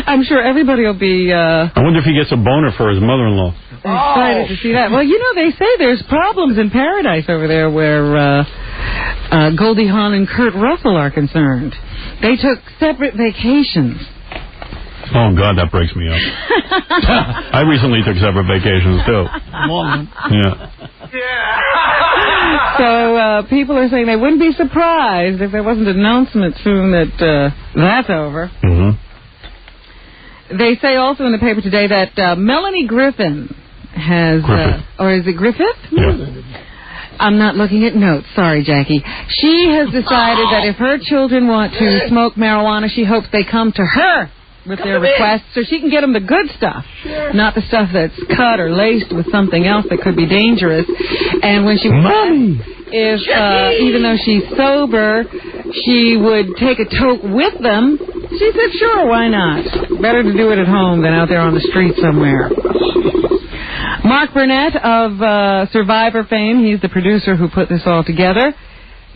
I'm sure everybody will be... I wonder if he gets a boner for his mother-in-law. Excited to see that. Well, you know, they say there's problems in paradise over there where Goldie Hawn and Kurt Russell are concerned. They took separate vacations. Oh, God, that breaks me up. I recently took separate vacations, too. Yeah. So people are saying they wouldn't be surprised if there wasn't an announcement soon that that's over. Mm-hmm. They say also in the paper today that Melanie Griffin has... or is it Griffith? Yeah. I'm not looking at notes. Sorry, Jackie. She has decided that if her children want to smoke marijuana, she hopes they come to her with their requests so she can get them the good stuff, not the stuff that's cut or laced with something else that could be dangerous. And when she was asked if, even though she's sober, she would take a toke with them, she said, sure, why not? Better to do it at home than out there on the street somewhere. Mark Burnett of Survivor fame, he's the producer who put this all together.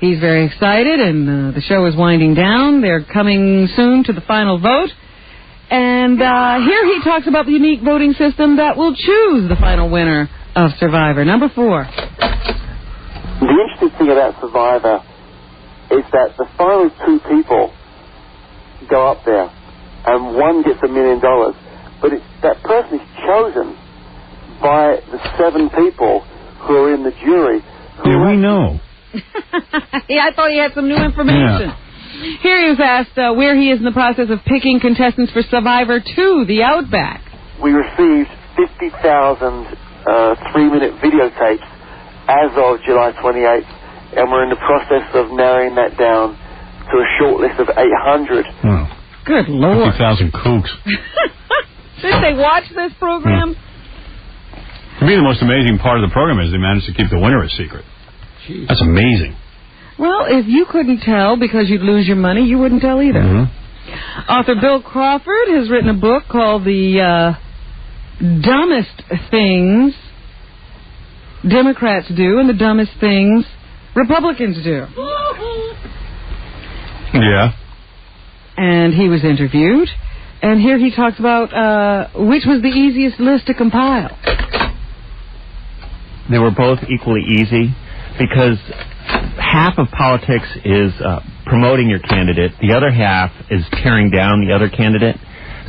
He's very excited, and the show is winding down. They're coming soon to the final vote. And here he talks about the unique voting system that will choose the final winner of Survivor. Number 4. The interesting thing about Survivor is that the final 2 people go up there, and one gets $1 million, but that person is chosen by the 7 people who are in the jury. Yeah, we know. Yeah, I thought he had some new information. Yeah. Here he was asked where he is in the process of picking contestants for Survivor 2, The Outback. We received 50,000 3-minute videotapes as of July 28th, and we're in the process of narrowing that down to a short list of 800. Oh. Good Lord. 50,000 kooks. Did they watch this program? To me, the most amazing part of the program is they managed to keep the winner a secret. Jeez. That's amazing. Well, if you couldn't tell because you'd lose your money, you wouldn't tell either. Mm-hmm. Author Bill Crawford has written a book called The Dumbest Things Democrats Do and the Dumbest Things Republicans Do. Yeah. And he was interviewed, and here he talks about which was the easiest list to compile. They were both equally easy because half of politics is promoting your candidate. The other half is tearing down the other candidate.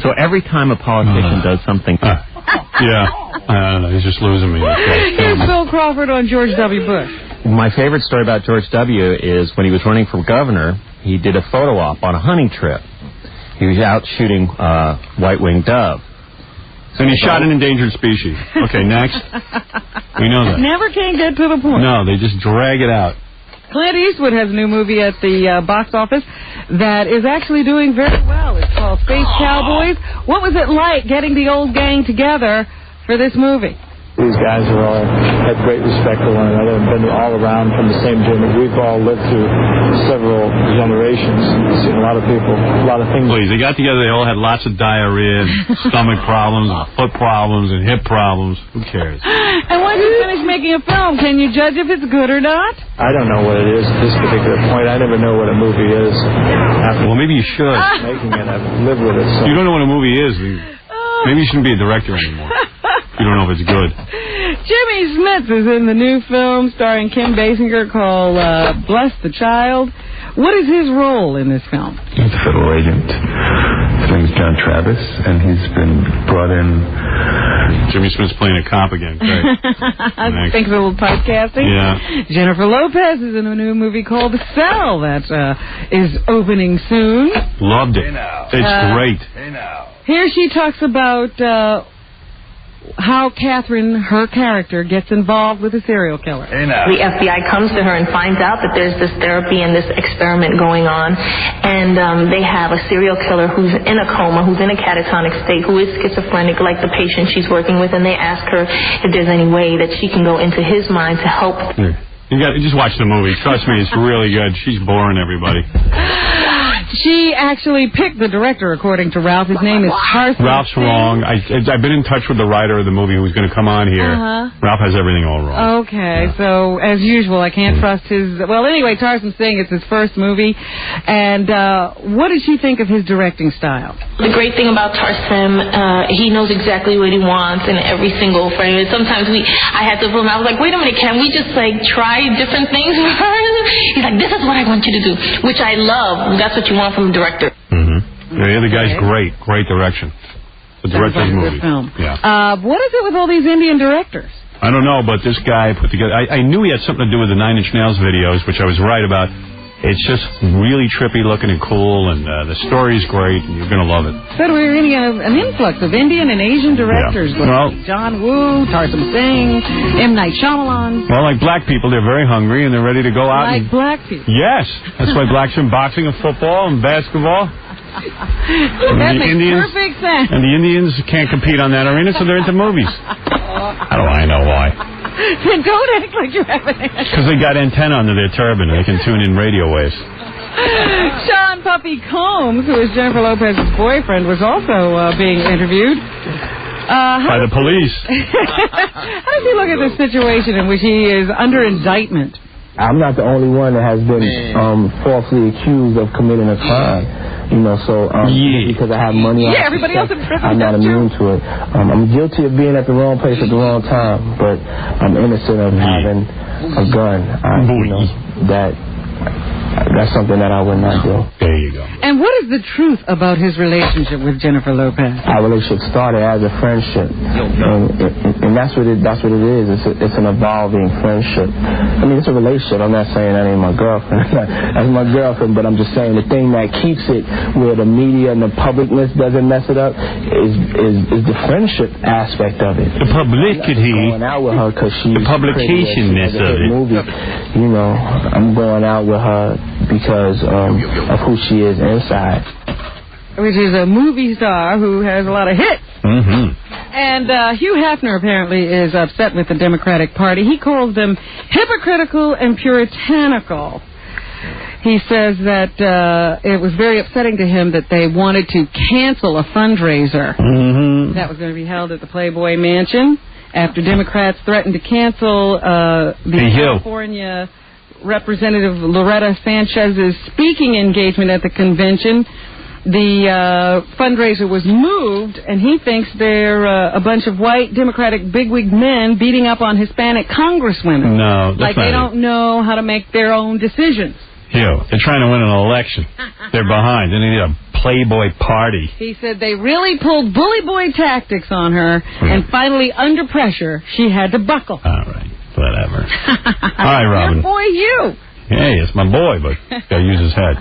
So every time a politician does something... he's just losing me. Here's Bill Crawford on George W. Bush. My favorite story about George W. is when he was running for governor, he did a photo op on a hunting trip. He was out shooting white-winged dove. And he shot an endangered species. Okay, next. We know that. Never can get to the point. No, they just drag it out. Clint Eastwood has a new movie at the box office that is actually doing very well. It's called Space Cowboys. What was it like getting the old gang together for this movie? These guys are all have great respect for one another and been all around from the same gym. We've all lived through several generations. Seen a lot of people, a lot of things. Please, they got together. They all had lots of diarrhea, and stomach problems, and foot problems, and hip problems. Who cares? And once you finish making a film, can you judge if it's good or not? I don't know what it is at this particular point. I never know what a movie is. Well, maybe you should. Making it, I've lived with it. So. You don't know what a movie is. Maybe you shouldn't be a director anymore. You don't know if it's good. Jimmy Smits is in the new film starring Kim Basinger called Bless the Child. What is his role in this film? He's a federal agent. His name's John Travis, and he's been brought in. Jimmy Smits playing a cop again. Great. Thanks for a little typecasting. Yeah. Jennifer Lopez is in a new movie called The Cell that is opening soon. Loved it. It's great. Here she talks about how Catherine, her character, gets involved with a serial killer. The FBI comes to her and finds out that there's this therapy and this experiment going on, and they have a serial killer who's in a coma, who's in a catatonic state, who is schizophrenic like the patient she's working with, and they ask her if there's any way that she can go into his mind to help. You just watch the movie. Trust me, it's really good. She's boring everybody. She actually picked the director, according to Ralph. His name is Tarzan. Ralph's wrong. I've been in touch with the writer of the movie who's going to come on here. Ralph has everything all wrong. Okay, so as usual, I can't trust his... Well, anyway, Tarzan Singh, it's his first movie. And what did she think of his directing style? The great thing about Tarzan, he knows exactly what he wants in every single frame. And sometimes I had to film, I was like, wait a minute, can we just try different things first? He's like, this is what I want you to do, which I love. That's what you want from a director. Yeah, the guy's great. Great direction. The director's movie. Film. Yeah. What is it with all these Indian directors? I don't know, but this guy put together... I knew he had something to do with the Nine Inch Nails videos, which I was right about. It's just really trippy looking and cool, and the story's great, and you're going to love it. So we're getting an influx of Indian and Asian directors. Yeah. Well, John Woo, Tarzan Singh, M. Night Shyamalan. Well, like black people, they're very hungry, and they're ready to go out. Like black people. Yes. That's why blacks are in boxing and football and basketball. That makes perfect sense. And the Indians can't compete on that arena, so they're into movies. How do I know why? Then don't act like you have an answer. Because they got antenna under their turban. They can tune in radio waves. Sean Puffy Combs, who is Jennifer Lopez's boyfriend, was also being interviewed. By the police. How does he look at this situation in which he is under indictment? I'm not the only one that has been falsely accused of committing a crime. So because I have money, everybody else in prison. I'm not immune to it. I'm guilty of being at the wrong place at the wrong time, but I'm innocent of having a gun. That's something that I would not do. There you go. And what is the truth about his relationship with Jennifer Lopez? Our relationship started as a friendship, and that's what it is. It's an evolving friendship. I mean, it's a relationship. I'm not saying that ain't my girlfriend. That's my girlfriend, but I'm just saying the thing that keeps it where the media and the publicness doesn't mess it up is the friendship aspect of it. The publicity. I'm going out with her because she's the publicationness of it. Movie. I'm going out with her because of who she is inside. Which is a movie star who has a lot of hits. And Hugh Hefner apparently is upset with the Democratic Party. He calls them hypocritical and puritanical. He says that it was very upsetting to him that they wanted to cancel a fundraiser that was going to be held at the Playboy Mansion after Democrats threatened to cancel the California Representative Loretta Sanchez's speaking engagement at the convention. The fundraiser was moved, and he thinks they're a bunch of white Democratic bigwig men beating up on Hispanic congresswomen. No, that's like they don't know how to make their own decisions. They're trying to win an election. They're behind. They need a Playboy party. He said they really pulled bully boy tactics on her, and finally, under pressure, she had to buckle. All right. Whatever. All right, Robin. Your boy, you. Hey, it's my boy, but gotta use his head.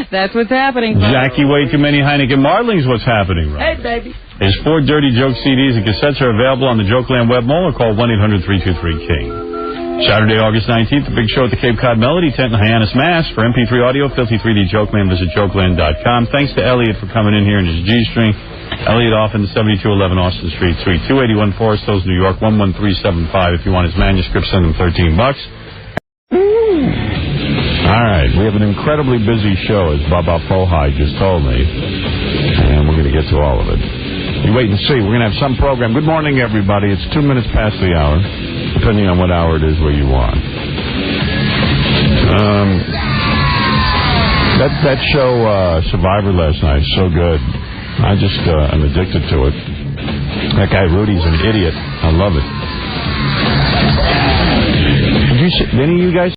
That's what's happening. Jackie, way too many Heineken Marlings. What's happening, Robin? Hey, baby. His 4 Dirty Joke CDs and cassettes are available on the Jokeland Web Mall or call 1-800-323-KING. Saturday, August 19th, the big show at the Cape Cod Melody Tent in Hyannis, Mass. For MP3 audio, Filthy 3D Jokeland, visit jokeland.com. Thanks to Elliot for coming in here in his G-string. Elliot Offen, 7211 Austin Street, Suite 281, Forest Hills, New York, 11375. If you want his manuscript, send him $13. All right, we have an incredibly busy show, as Baba Fohai just told me, and we're going to get to all of it. You wait and see. We're going to have some program. Good morning, everybody. It's 2 minutes past the hour, depending on what hour it is where you are. That show, Survivor last night, so good. I just am addicted to it. That guy Rudy's an idiot. I love it. Did any of you guys